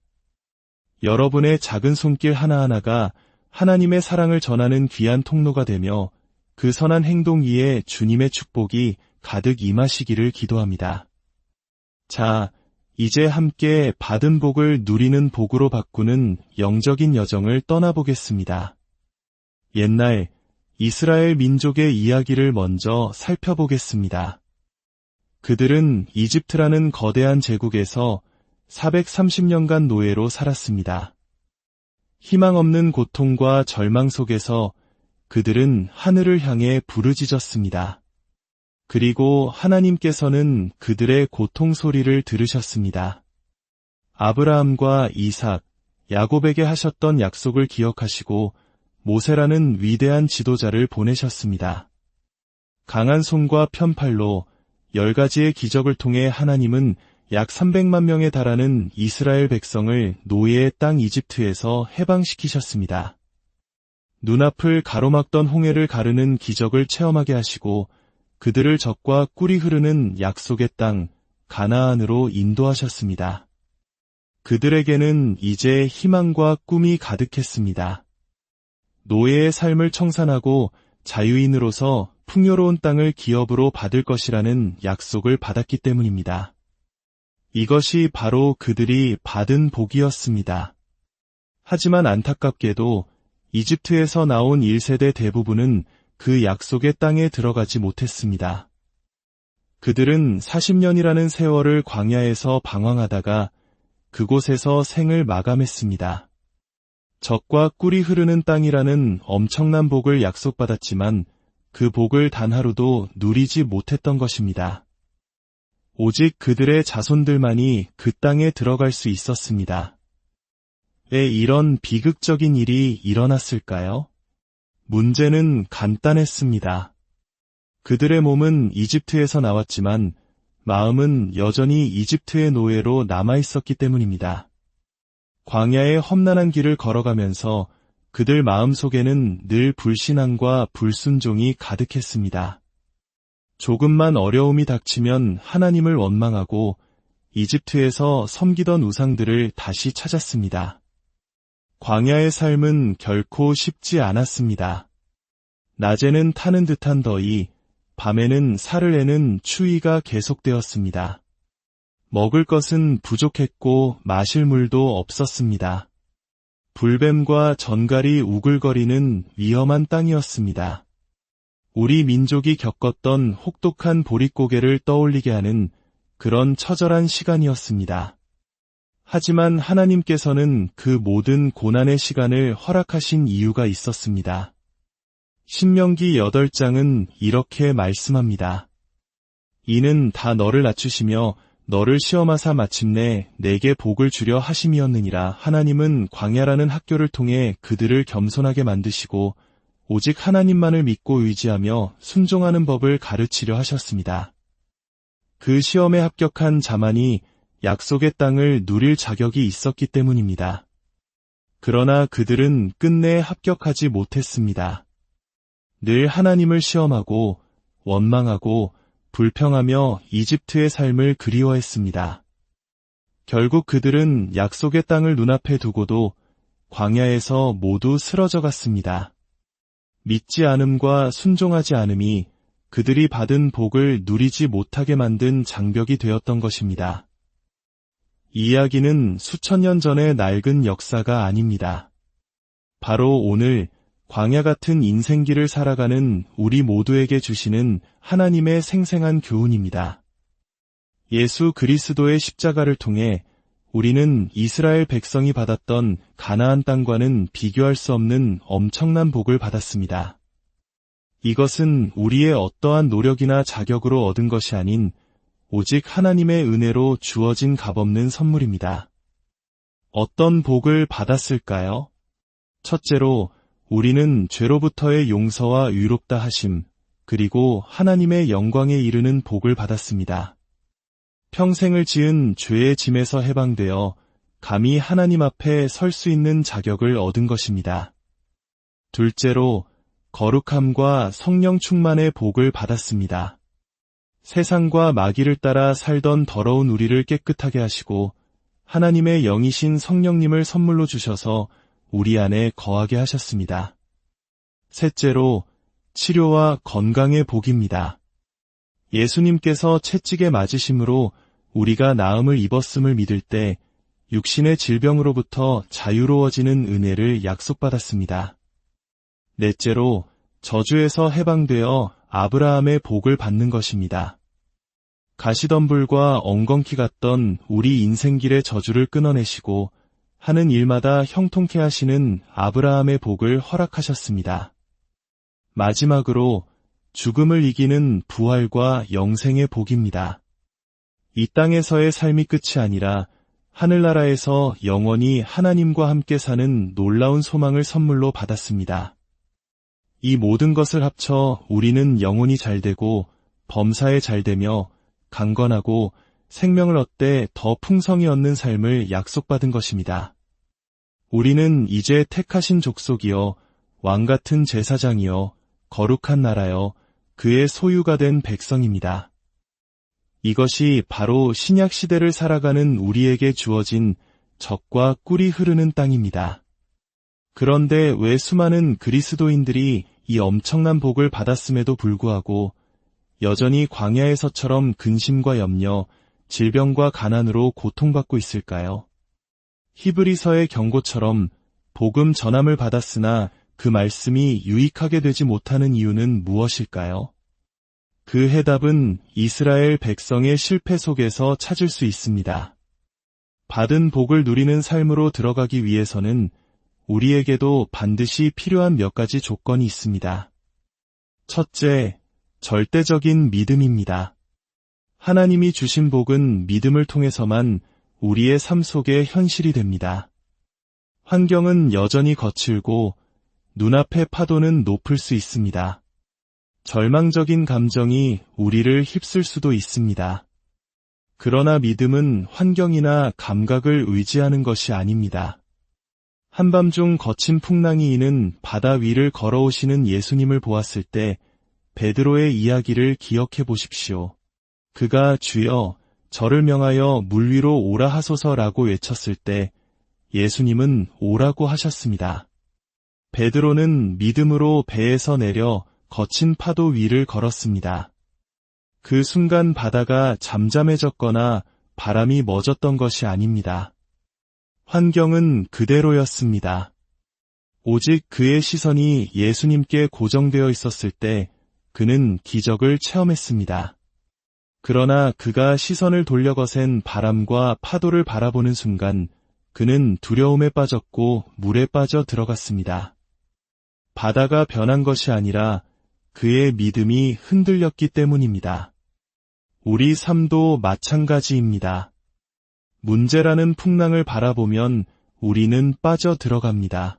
여러분의 작은 손길 하나하나가 하나님의 사랑을 전하는 귀한 통로가 되며 그 선한 행동 위에 주님의 축복이 가득 임하시기를 기도합니다. 자, 이제 함께 받은 복을 누리는 복으로 바꾸는 영적인 여정을 떠나보겠습니다. 옛날 이스라엘 민족의 이야기를 먼저 살펴보겠습니다. 그들은 이집트라는 거대한 제국에서 430년간 노예로 살았습니다. 희망 없는 고통과 절망 속에서 그들은 하늘을 향해 부르짖었습니다. 그리고 하나님께서는 그들의 고통 소리를 들으셨습니다. 아브라함과 이삭, 야곱에게 하셨던 약속을 기억하시고 모세라는 위대한 지도자를 보내셨습니다. 강한 손과 편팔로 10가지의 기적을 통해 하나님은 약 300만 명에 달하는 이스라엘 백성을 노예의 땅 이집트에서 해방시키셨습니다. 눈앞을 가로막던 홍해를 가르는 기적을 체험하게 하시고 그들을 젖과 꿀이 흐르는 약속의 땅 가나안으로 인도하셨습니다. 그들에게는 이제 희망과 꿈이 가득했습니다. 노예의 삶을 청산하고 자유인으로서 풍요로운 땅을 기업으로 받을 것이라는 약속을 받았기 때문입니다. 이것이 바로 그들이 받은 복이었습니다. 하지만 안타깝게도 이집트에서 나온 1세대 대부분은 그 약속의 땅에 들어가지 못했습니다. 그들은 40년이라는 세월을 광야에서 방황하다가 그곳에서 생을 마감했습니다. 젖과 꿀이 흐르는 땅이라는 엄청난 복을 약속받았지만 그 복을 단 하루도 누리지 못했던 것입니다. 오직 그들의 자손들만이 그 땅에 들어갈 수 있었습니다. 왜 이런 비극적인 일이 일어났을까요? 문제는 간단했습니다. 그들의 몸은 이집트에서 나왔지만 마음은 여전히 이집트의 노예로 남아있었기 때문입니다. 광야의 험난한 길을 걸어가면서 그들 마음속에는 늘 불신앙과 불순종이 가득했습니다. 조금만 어려움이 닥치면 하나님을 원망하고 이집트에서 섬기던 우상들을 다시 찾았습니다. 광야의 삶은 결코 쉽지 않았습니다. 낮에는 타는 듯한 더위, 밤에는 살을 내는 추위가 계속되었습니다. 먹을 것은 부족했고 마실 물도 없었습니다. 불뱀과 전갈이 우글거리는 위험한 땅이었습니다. 우리 민족이 겪었던 혹독한 보릿고개를 떠올리게 하는 그런 처절한 시간이었습니다. 하지만 하나님께서는 그 모든 고난의 시간을 허락하신 이유가 있었습니다. 신명기 8장은 이렇게 말씀합니다. 이는 다 너를 낮추시며 너를 시험하사 마침내 내게 복을 주려 하심이었느니라. 하나님은 광야라는 학교를 통해 그들을 겸손하게 만드시고 오직 하나님만을 믿고 의지하며 순종하는 법을 가르치려 하셨습니다. 그 시험에 합격한 자만이 약속의 땅을 누릴 자격이 있었기 때문입니다. 그러나 그들은 끝내 합격하지 못했습니다. 늘 하나님을 시험하고 원망하고 불평하며 이집트의 삶을 그리워했습니다. 결국 그들은 약속의 땅을 눈앞에 두고도 광야에서 모두 쓰러져 갔습니다. 믿지 않음과 순종하지 않음이 그들이 받은 복을 누리지 못하게 만든 장벽이 되었던 것입니다. 이 이야기는 수천 년 전의 낡은 역사가 아닙니다. 바로 오늘 광야 같은 인생길을 살아가는 우리 모두에게 주시는 하나님의 생생한 교훈입니다. 예수 그리스도의 십자가를 통해 우리는 이스라엘 백성이 받았던 가나안 땅과는 비교할 수 없는 엄청난 복을 받았습니다. 이것은 우리의 어떠한 노력이나 자격으로 얻은 것이 아닌 오직 하나님의 은혜로 주어진 값없는 선물입니다. 어떤 복을 받았을까요? 첫째로 우리는 죄로부터의 용서와 의롭다 하심, 그리고 하나님의 영광에 이르는 복을 받았습니다. 평생을 지은 죄의 짐에서 해방되어 감히 하나님 앞에 설 수 있는 자격을 얻은 것입니다. 둘째로 거룩함과 성령 충만의 복을 받았습니다. 세상과 마귀를 따라 살던 더러운 우리를 깨끗하게 하시고 하나님의 영이신 성령님을 선물로 주셔서 우리 안에 거하게 하셨습니다. 셋째로 치료와 건강의 복입니다. 예수님께서 채찍에 맞으심으로 우리가 나음을 입었음을 믿을 때 육신의 질병으로부터 자유로워지는 은혜를 약속받았습니다. 넷째로 저주에서 해방되어 아브라함의 복을 받는 것입니다. 가시덤불과 엉겅퀴 같던 우리 인생길의 저주를 끊어내시고 하는 일마다 형통케 하시는 아브라함의 복을 허락하셨습니다. 마지막으로 죽음을 이기는 부활과 영생의 복입니다. 이 땅에서의 삶이 끝이 아니라 하늘나라에서 영원히 하나님과 함께 사는 놀라운 소망을 선물로 받았습니다. 이 모든 것을 합쳐 우리는 영혼이 잘되고 범사에 잘되며 강건하고 생명을 얻되 더 풍성히 얻는 삶을 약속받은 것입니다. 우리는 이제 택하신 족속이요 왕같은 제사장이요 거룩한 나라요 그의 소유가 된 백성입니다. 이것이 바로 신약 시대를 살아가는 우리에게 주어진 젖과 꿀이 흐르는 땅입니다. 그런데 왜 수많은 그리스도인들이 이 엄청난 복을 받았음에도 불구하고 여전히 광야에서처럼 근심과 염려, 질병과 가난으로 고통받고 있을까요? 히브리서의 경고처럼 복음 전함을 받았으나 그 말씀이 유익하게 되지 못하는 이유는 무엇일까요? 그 해답은 이스라엘 백성의 실패 속에서 찾을 수 있습니다. 받은 복을 누리는 삶으로 들어가기 위해서는 우리에게도 반드시 필요한 몇 가지 조건이 있습니다. 첫째, 절대적인 믿음입니다. 하나님이 주신 복은 믿음을 통해서만 우리의 삶 속에 현실이 됩니다. 환경은 여전히 거칠고 눈앞의 파도는 높을 수 있습니다. 절망적인 감정이 우리를 휩쓸 수도 있습니다. 그러나 믿음은 환경이나 감각을 의지하는 것이 아닙니다. 한밤중 거친 풍랑이 이는 바다 위를 걸어오시는 예수님을 보았을 때 베드로의 이야기를 기억해 보십시오. 그가 주여, 저를 명하여 물 위로 오라 하소서라고 외쳤을 때 예수님은 오라고 하셨습니다. 베드로는 믿음으로 배에서 내려 거친 파도 위를 걸었습니다. 그 순간 바다가 잠잠해졌거나 바람이 멎었던 것이 아닙니다. 환경은 그대로였습니다. 오직 그의 시선이 예수님께 고정되어 있었을 때 그는 기적을 체험했습니다. 그러나 그가 시선을 돌려 거센 바람과 파도를 바라보는 순간 그는 두려움에 빠졌고 물에 빠져 들어갔습니다. 바다가 변한 것이 아니라 그의 믿음이 흔들렸기 때문입니다. 우리 삶도 마찬가지입니다. 문제라는 풍랑을 바라보면 우리는 빠져 들어갑니다.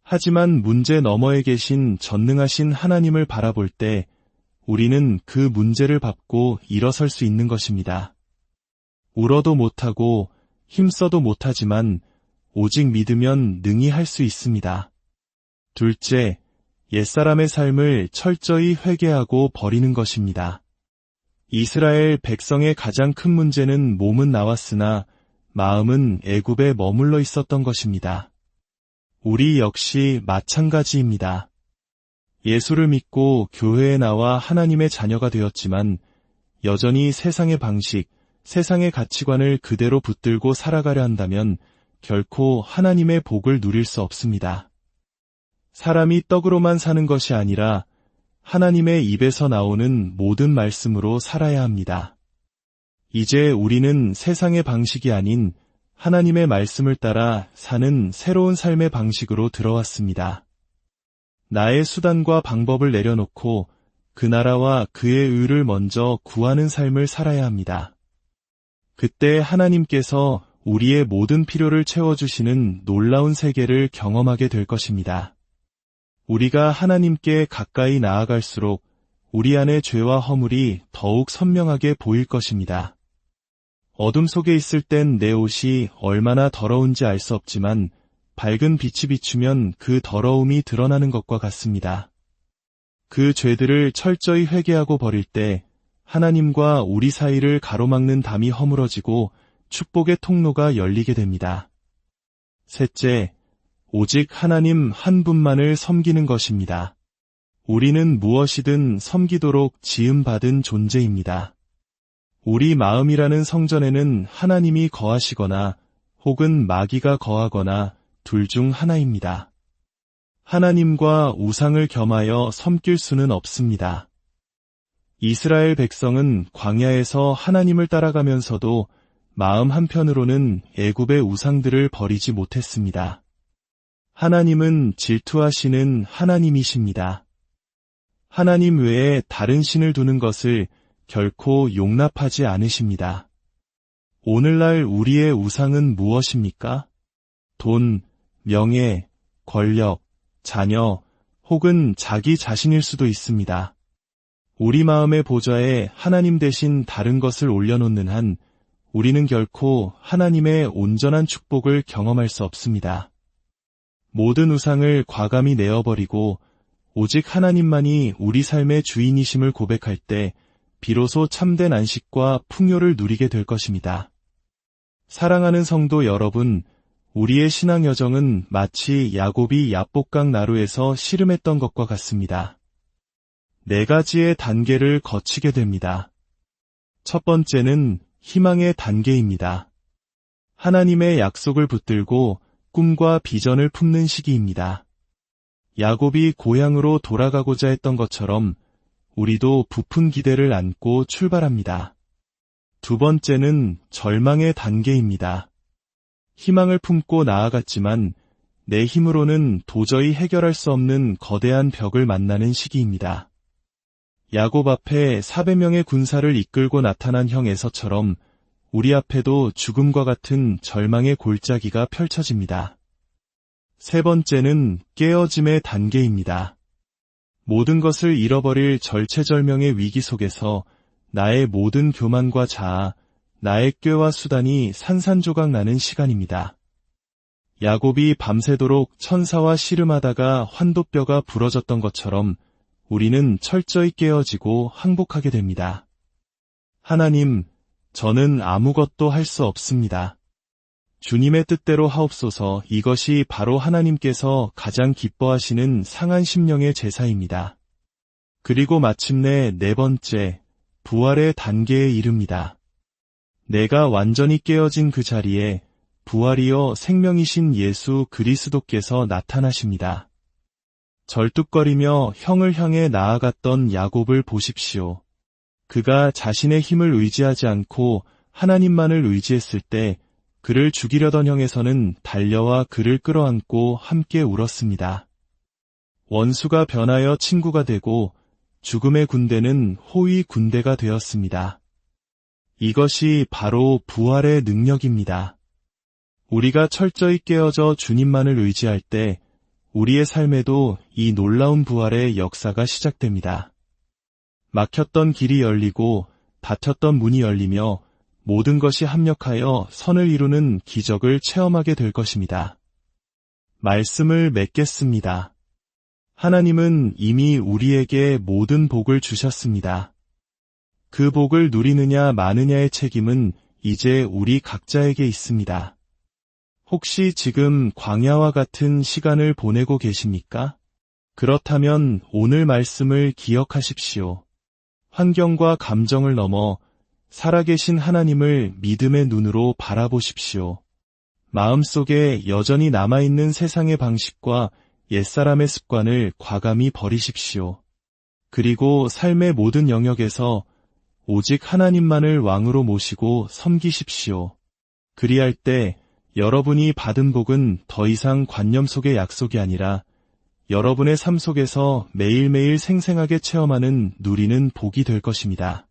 하지만 문제 너머에 계신 전능하신 하나님을 바라볼 때 우리는 그 문제를 밟고 일어설 수 있는 것입니다. 울어도 못하고 힘써도 못하지만 오직 믿으면 능히 할 수 있습니다. 둘째, 옛사람의 삶을 철저히 회개하고 버리는 것입니다. 이스라엘 백성의 가장 큰 문제는 몸은 나왔으나 마음은 애굽에 머물러 있었던 것입니다. 우리 역시 마찬가지입니다. 예수를 믿고 교회에 나와 하나님의 자녀가 되었지만 여전히 세상의 방식, 세상의 가치관을 그대로 붙들고 살아가려 한다면 결코 하나님의 복을 누릴 수 없습니다. 사람이 떡으로만 사는 것이 아니라 하나님의 입에서 나오는 모든 말씀으로 살아야 합니다. 이제 우리는 세상의 방식이 아닌 하나님의 말씀을 따라 사는 새로운 삶의 방식으로 들어왔습니다. 나의 수단과 방법을 내려놓고 그 나라와 그의 의를 먼저 구하는 삶을 살아야 합니다. 그때 하나님께서 우리의 모든 필요를 채워주시는 놀라운 세계를 경험하게 될 것입니다. 우리가 하나님께 가까이 나아갈수록 우리 안의 죄와 허물이 더욱 선명하게 보일 것입니다. 어둠 속에 있을 땐 내 옷이 얼마나 더러운지 알 수 없지만 밝은 빛이 비추면 그 더러움이 드러나는 것과 같습니다. 그 죄들을 철저히 회개하고 버릴 때 하나님과 우리 사이를 가로막는 담이 허물어지고 축복의 통로가 열리게 됩니다. 셋째, 오직 하나님 한 분만을 섬기는 것입니다. 우리는 무엇이든 섬기도록 지음받은 존재입니다. 우리 마음이라는 성전에는 하나님이 거하시거나 혹은 마귀가 거하거나 둘 중 하나입니다. 하나님과 우상을 겸하여 섬길 수는 없습니다. 이스라엘 백성은 광야에서 하나님을 따라가면서도 마음 한편으로는 애굽의 우상들을 버리지 못했습니다. 하나님은 질투하시는 하나님이십니다. 하나님 외에 다른 신을 두는 것을 결코 용납하지 않으십니다. 오늘날 우리의 우상은 무엇입니까? 돈, 명예, 권력, 자녀, 혹은 자기 자신일 수도 있습니다. 우리 마음의 보좌에 하나님 대신 다른 것을 올려놓는 한 우리는 결코 하나님의 온전한 축복을 경험할 수 없습니다. 모든 우상을 과감히 내어버리고 오직 하나님만이 우리 삶의 주인이심을 고백할 때 비로소 참된 안식과 풍요를 누리게 될 것입니다. 사랑하는 성도 여러분, 우리의 신앙 여정은 마치 야곱이 야복강 나루에서 씨름했던 것과 같습니다. 네 가지의 단계를 거치게 됩니다. 첫 번째는 희망의 단계입니다. 하나님의 약속을 붙들고 꿈과 비전을 품는 시기입니다. 야곱이 고향으로 돌아가고자 했던 것처럼 우리도 부푼 기대를 안고 출발합니다. 두 번째는 절망의 단계입니다. 희망을 품고 나아갔지만 내 힘으로는 도저히 해결할 수 없는 거대한 벽을 만나는 시기입니다. 야곱 앞에 400명의 군사를 이끌고 나타난 형 에서처럼 우리 앞에도 죽음과 같은 절망의 골짜기가 펼쳐집니다. 세 번째는 깨어짐의 단계입니다. 모든 것을 잃어버릴 절체절명의 위기 속에서 나의 모든 교만과 자아, 나의 꾀와 수단이 산산조각 나는 시간입니다. 야곱이 밤새도록 천사와 씨름하다가 환도뼈가 부러졌던 것처럼 우리는 철저히 깨어지고 항복하게 됩니다. 하나님, 저는 아무것도 할 수 없습니다. 주님의 뜻대로 하옵소서. 이것이 바로 하나님께서 가장 기뻐하시는 상한 심령의 제사입니다. 그리고 마침내 네 번째, 부활의 단계에 이릅니다. 내가 완전히 깨어진 그 자리에 부활이여 생명이신 예수 그리스도께서 나타나십니다. 절뚝거리며 형을 향해 나아갔던 야곱을 보십시오. 그가 자신의 힘을 의지하지 않고 하나님만을 의지했을 때 그를 죽이려던 형에서는 달려와 그를 끌어안고 함께 울었습니다. 원수가 변하여 친구가 되고 죽음의 군대는 호의 군대가 되었습니다. 이것이 바로 부활의 능력입니다. 우리가 철저히 깨어져 주님만을 의지할 때 우리의 삶에도 이 놀라운 부활의 역사가 시작됩니다. 막혔던 길이 열리고 닫혔던 문이 열리며 모든 것이 합력하여 선을 이루는 기적을 체험하게 될 것입니다. 말씀을 맺겠습니다. 하나님은 이미 우리에게 모든 복을 주셨습니다. 그 복을 누리느냐 마느냐의 책임은 이제 우리 각자에게 있습니다. 혹시 지금 광야와 같은 시간을 보내고 계십니까? 그렇다면 오늘 말씀을 기억하십시오. 환경과 감정을 넘어 살아계신 하나님을 믿음의 눈으로 바라보십시오. 마음속에 여전히 남아있는 세상의 방식과 옛사람의 습관을 과감히 버리십시오. 그리고 삶의 모든 영역에서 오직 하나님만을 왕으로 모시고 섬기십시오. 그리할 때 여러분이 받은 복은 더 이상 관념 속의 약속이 아니라 여러분의 삶 속에서 매일매일 생생하게 체험하는 누리는 복이 될 것입니다.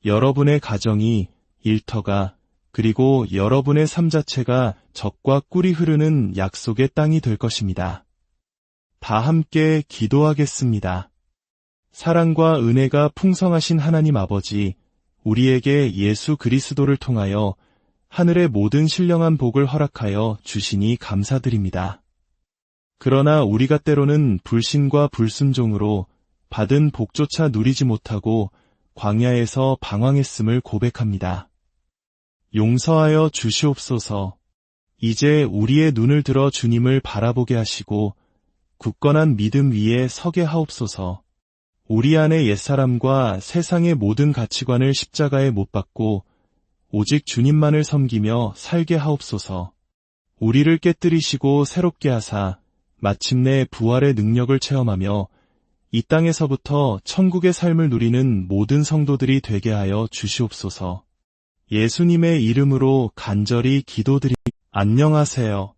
여러분의 가정이, 일터가, 그리고 여러분의 삶 자체가 젖과 꿀이 흐르는 약속의 땅이 될 것입니다. 다 함께 기도하겠습니다. 사랑과 은혜가 풍성하신 하나님 아버지, 우리에게 예수 그리스도를 통하여 하늘의 모든 신령한 복을 허락하여 주시니 감사드립니다. 그러나 우리가 때로는 불신과 불순종으로 받은 복조차 누리지 못하고 광야에서 방황했음을 고백합니다. 용서하여 주시옵소서. 이제 우리의 눈을 들어 주님을 바라보게 하시고 굳건한 믿음 위에 서게 하옵소서. 우리 안의 옛사람과 세상의 모든 가치관을 십자가에 못 박고 오직 주님만을 섬기며 살게 하옵소서. 우리를 깨뜨리시고 새롭게 하사 마침내 부활의 능력을 체험하며 이 땅에서부터 천국의 삶을 누리는 모든 성도들이 되게 하여 주시옵소서. 예수님의 이름으로 간절히 기도드립니다. 안녕하세요.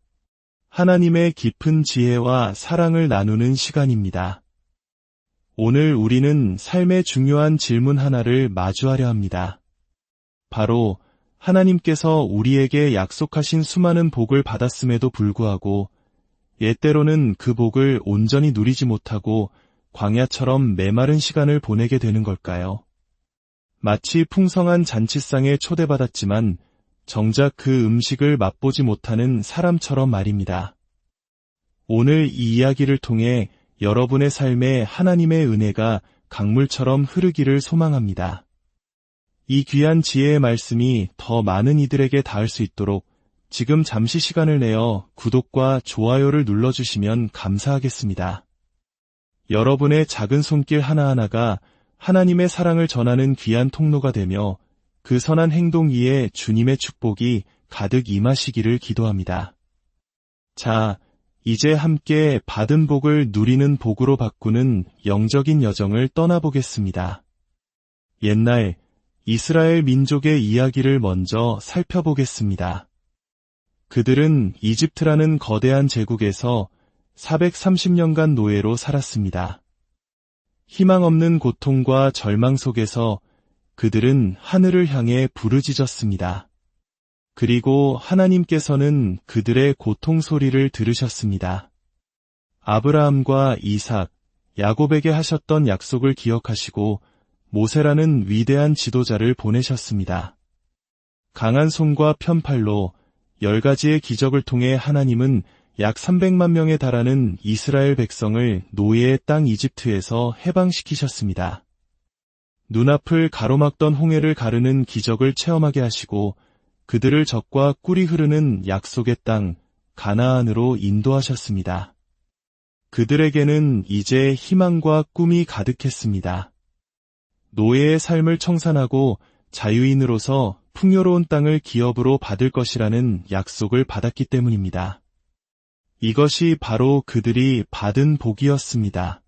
하나님의 깊은 지혜와 사랑을 나누는 시간입니다. 오늘 우리는 삶의 중요한 질문 하나를 마주하려 합니다. 바로 하나님께서 우리에게 약속하신 수많은 복을 받았음에도 불구하고 예때로는 그 복을 온전히 누리지 못하고 광야처럼 메마른 시간을 보내게 되는 걸까요? 마치 풍성한 잔치상에 초대받았지만 정작 그 음식을 맛보지 못하는 사람처럼 말입니다. 오늘 이 이야기를 통해 여러분의 삶에 하나님의 은혜가 강물처럼 흐르기를 소망합니다. 이 귀한 지혜의 말씀이 더 많은 이들에게 닿을 수 있도록 지금 잠시 시간을 내어 구독과 좋아요를 눌러주시면 감사하겠습니다. 여러분의 작은 손길 하나하나가 하나님의 사랑을 전하는 귀한 통로가 되며 그 선한 행동 위에 주님의 축복이 가득 임하시기를 기도합니다. 자, 이제 함께 받은 복을 누리는 복으로 바꾸는 영적인 여정을 떠나보겠습니다. 옛날 이스라엘 민족의 이야기를 먼저 살펴보겠습니다. 그들은 이집트라는 거대한 제국에서 430년간 노예로 살았습니다. 희망 없는 고통과 절망 속에서 그들은 하늘을 향해 부르짖었습니다. 그리고 하나님께서는 그들의 고통 소리를 들으셨습니다. 아브라함과 이삭, 야곱에게 하셨던 약속을 기억하시고 모세라는 위대한 지도자를 보내셨습니다. 강한 손과 편팔로 10가지의 기적을 통해 하나님은 약 300만 명에 달하는 이스라엘 백성을 노예의 땅 이집트에서 해방시키셨습니다. 눈앞을 가로막던 홍해를 가르는 기적을 체험하게 하시고 그들을 적과 꿀이 흐르는 약속의 땅 가나안으로 인도하셨습니다. 그들에게는 이제 희망과 꿈이 가득했습니다. 노예의 삶을 청산하고 자유인으로서 풍요로운 땅을 기업으로 받을 것이라는 약속을 받았기 때문입니다. 이것이 바로 그들이 받은 복이었습니다.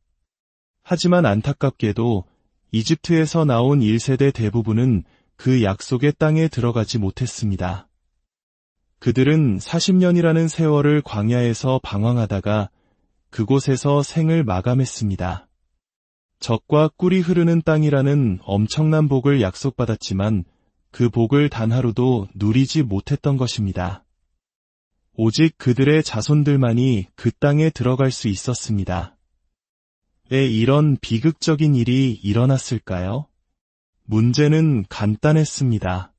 하지만 안타깝게도 이집트에서 나온 1세대 대부분은 그 약속의 땅에 들어가지 못했습니다. 그들은 40년이라는 세월을 광야에서 방황하다가 그곳에서 생을 마감했습니다. 젖과 꿀이 흐르는 땅이라는 엄청난 복을 약속받았지만 그 복을 단 하루도 누리지 못했던 것입니다. 오직 그들의 자손들만이 그 땅에 들어갈 수 있었습니다. 왜 이런 비극적인 일이 일어났을까요? 문제는 간단했습니다.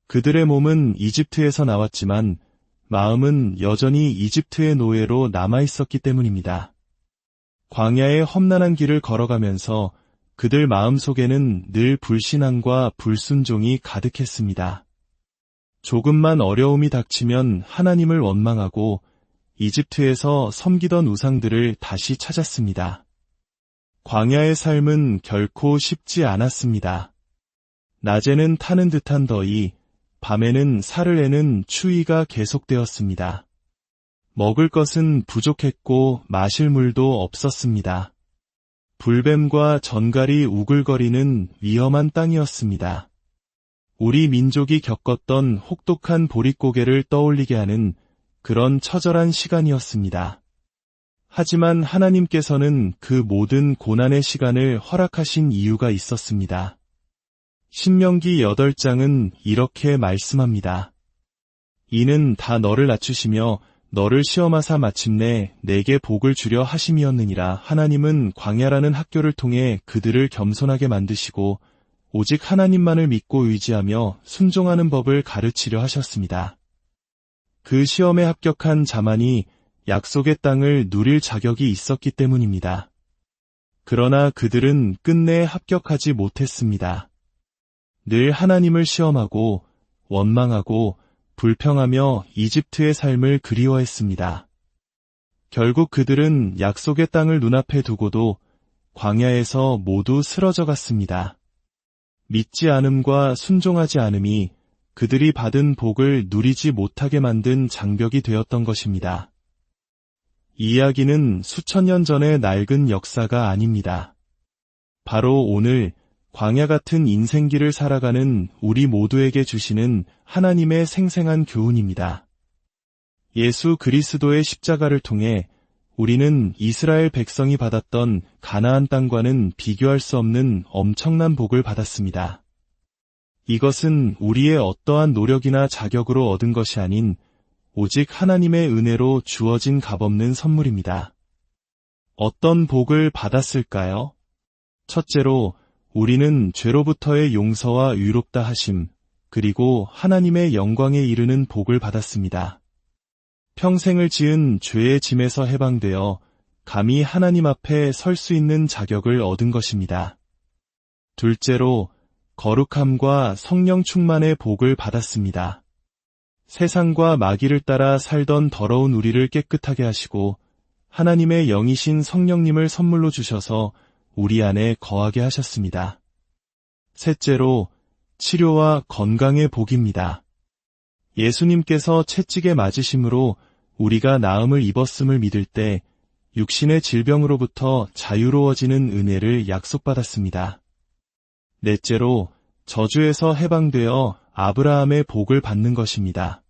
그들의 몸은 이집트에서 나왔지만 마음은 여전히 이집트의 노예로 남아있었기 때문입니다. 광야의 험난한 길을 걸어가면서 그들 마음속에는 늘 불신앙과 불순종이 가득했습니다. 조금만 어려움이 닥치면 하나님을 원망하고 이집트에서 섬기던 우상들을 다시 찾았습니다. 광야의 삶은 결코 쉽지 않았습니다. 낮에는 타는 듯한 더위, 밤에는 살을 내는 추위가 계속되었습니다. 먹을 것은 부족했고 마실 물도 없었습니다. 불뱀과 전갈이 우글거리는 위험한 땅이었습니다. 우리 민족이 겪었던 혹독한 보릿고개를 떠올리게 하는 그런 처절한 시간이었습니다. 하지만 하나님께서는 그 모든 고난의 시간을 허락하신 이유가 있었습니다. 신명기 8장은 이렇게 말씀합니다. 이는 다 너를 낮추시며 너를 시험하사 마침내 내게 복을 주려 하심이었느니라. 하나님은 광야라는 학교를 통해 그들을 겸손하게 만드시고 오직 하나님만을 믿고 의지하며 순종하는 법을 가르치려 하셨습니다. 그 시험에 합격한 자만이 약속의 땅을 누릴 자격이 있었기 때문입니다. 그러나 그들은 끝내 합격하지 못했습니다. 늘 하나님을 시험하고 원망하고 불평하며 이집트의 삶을 그리워했습니다. 결국 그들은 약속의 땅을 눈앞에 두고도 광야에서 모두 쓰러져 갔습니다. 믿지 않음과 순종하지 않음이 그들이 받은 복을 누리지 못하게 만든 장벽이 되었던 것입니다. 이 이야기는 수천 년 전의 낡은 역사가 아닙니다. 바로 오늘 광야 같은 인생길을 살아가는 우리 모두에게 주시는 하나님의 생생한 교훈입니다. 예수 그리스도의 십자가를 통해 우리는 이스라엘 백성이 받았던 가나안 땅과는 비교할 수 없는 엄청난 복을 받았습니다. 이것은 우리의 어떠한 노력이나 자격으로 얻은 것이 아닌 오직 하나님의 은혜로 주어진 값없는 선물입니다. 어떤 복을 받았을까요? 첫째로 우리는 죄로부터의 용서와 의롭다 하심, 그리고 하나님의 영광에 이르는 복을 받았습니다. 평생을 지은 죄의 짐에서 해방되어 감히 하나님 앞에 설 수 있는 자격을 얻은 것입니다. 둘째로 거룩함과 성령 충만의 복을 받았습니다. 세상과 마귀를 따라 살던 더러운 우리를 깨끗하게 하시고 하나님의 영이신 성령님을 선물로 주셔서 우리 안에 거하게 하셨습니다. 셋째로, 치료와 건강의 복입니다. 예수님께서 채찍에 맞으심으로 우리가 나음을 입었음을 믿을 때 육신의 질병으로부터 자유로워지는 은혜를 약속받았습니다. 넷째로, 저주에서 해방되어 아브라함의 복을 받는 것입니다.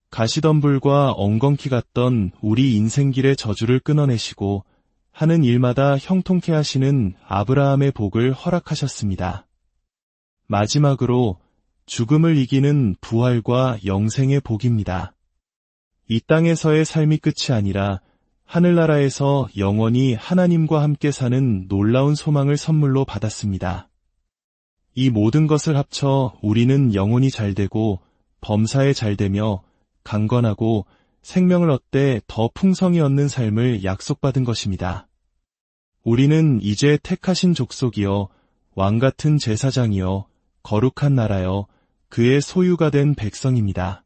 가시덤불과 엉겅퀴 같던 우리 인생길의 저주를 끊어내시고 하는 일마다 형통케 하시는 아브라함의 복을 허락하셨습니다. 마지막으로 죽음을 이기는 부활과 영생의 복입니다. 이 땅에서의 삶이 끝이 아니라 하늘나라에서 영원히 하나님과 함께 사는 놀라운 소망을 선물로 받았습니다. 이 모든 것을 합쳐 우리는 영혼이 잘되고 범사에 잘되며 강건하고 생명을 얻되 더 풍성히 얻는 삶을 약속받은 것입니다. 우리는 이제 택하신 족속이요 왕같은 제사장이요 거룩한 나라요 그의 소유가 된 백성입니다.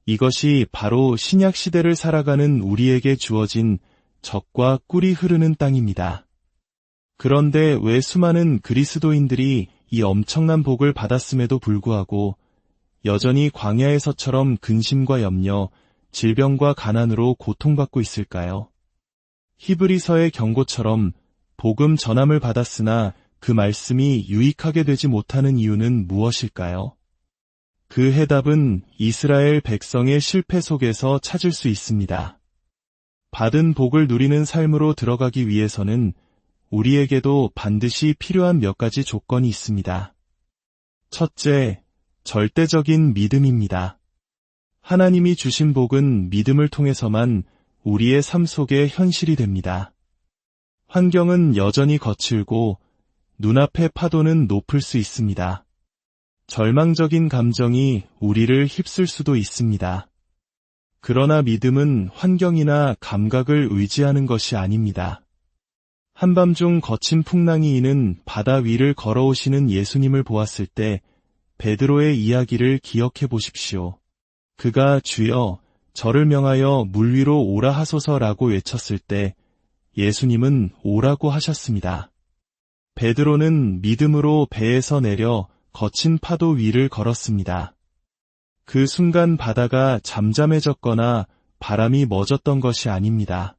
이것이 바로 신약 시대를 살아가는 우리에게 주어진 젖과 꿀이 흐르는 땅입니다. 그런데 왜 수많은 그리스도인들이 이 엄청난 복을 받았음에도 불구하고 여전히 광야에서처럼 근심과 염려, 질병과 가난으로 고통받고 있을까요? 히브리서의 경고처럼 복음 전함을 받았으나 그 말씀이 유익하게 되지 못하는 이유는 무엇일까요? 그 해답은 이스라엘 백성의 실패 속에서 찾을 수 있습니다. 받은 복을 누리는 삶으로 들어가기 위해서는 우리에게도 반드시 필요한 몇 가지 조건이 있습니다. 첫째, 절대적인 믿음입니다. 하나님이 주신 복은 믿음을 통해서만 우리의 삶 속에 현실이 됩니다. 환경은 여전히 거칠고 눈앞의 파도는 높을 수 있습니다. 절망적인 감정이 우리를 휩쓸 수도 있습니다. 그러나 믿음은 환경이나 감각을 의지하는 것이 아닙니다. 한밤중 거친 풍랑이 이는 바다 위를 걸어오시는 예수님을 보았을 때 베드로의 이야기를 기억해 보십시오. 그가 주여 저를 명하여 물 위로 오라 하소서라고 외쳤을 때 예수님은 오라고 하셨습니다. 베드로는 믿음으로 배에서 내려 거친 파도 위를 걸었습니다. 그 순간 바다가 잠잠해졌거나 바람이 멎었던 것이 아닙니다.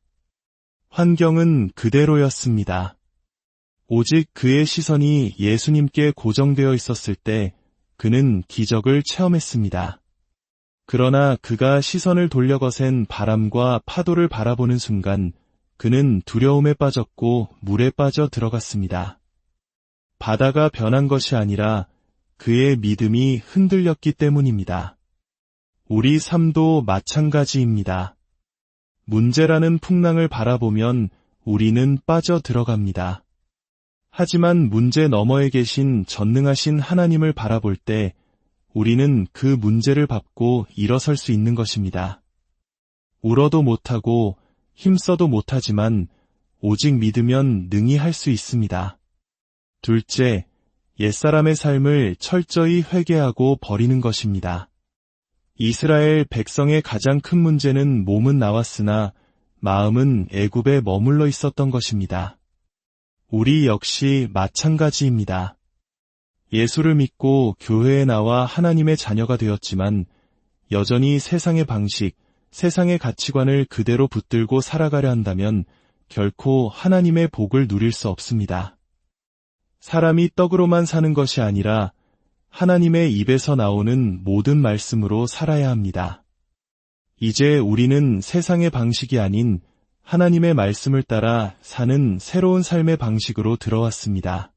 환경은 그대로였습니다. 오직 그의 시선이 예수님께 고정되어 있었을 때 그는 기적을 체험했습니다. 그러나 그가 시선을 돌려 거센 바람과 파도를 바라보는 순간 그는 두려움에 빠졌고 물에 빠져 들어갔습니다. 바다가 변한 것이 아니라 그의 믿음이 흔들렸기 때문입니다. 우리 삶도 마찬가지입니다. 문제라는 풍랑을 바라보면 우리는 빠져 들어갑니다. 하지만 문제 너머에 계신 전능하신 하나님을 바라볼 때 우리는 그 문제를 밟고 일어설 수 있는 것입니다. 울어도 못하고 힘써도 못하지만 오직 믿으면 능히 할 수 있습니다. 둘째, 옛사람의 삶을 철저히 회개하고 버리는 것입니다. 이스라엘 백성의 가장 큰 문제는 몸은 나왔으나 마음은 애굽에 머물러 있었던 것입니다. 우리 역시 마찬가지입니다. 예수를 믿고 교회에 나와 하나님의 자녀가 되었지만 여전히 세상의 방식, 세상의 가치관을 그대로 붙들고 살아가려 한다면 결코 하나님의 복을 누릴 수 없습니다. 사람이 떡으로만 사는 것이 아니라 하나님의 입에서 나오는 모든 말씀으로 살아야 합니다. 이제 우리는 세상의 방식이 아닌 하나님의 말씀을 따라 사는 새로운 삶의 방식으로 들어왔습니다.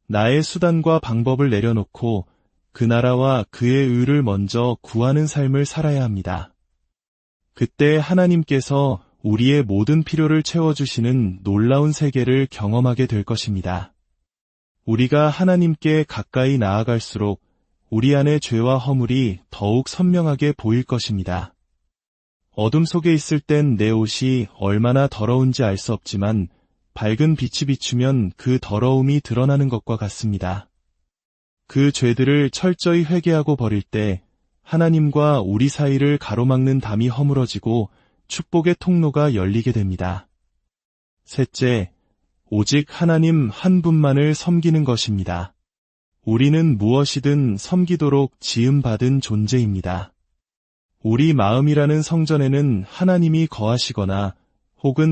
나의 수단과 방법을 내려놓고 그 나라와 그의 의를 먼저 구하는 삶을 살아야 합니다. 그때 하나님께서 우리의 모든 필요를 채워주시는 놀라운 세계를 경험하게 될 것입니다. 우리가 하나님께 가까이 나아갈수록 우리 안의 죄와 허물이 더욱 선명하게 보일 것입니다. 어둠 속에 있을 땐 내 옷이 얼마나 더러운지 알 수 없지만 밝은 빛이 비추면 그 더러움이 드러나는 것과 같습니다. 그 죄들을 철저히 회개하고 버릴 때 하나님과 우리 사이를 가로막는 담이 허물어지고 축복의 통로가 열리게 됩니다. 셋째, 오직 하나님 한 분만을 섬기는 것입니다. 우리는 무엇이든 섬기도록 지음받은 존재입니다. 우리 마음이라는 성전에는 하나님이 거하시거나 혹은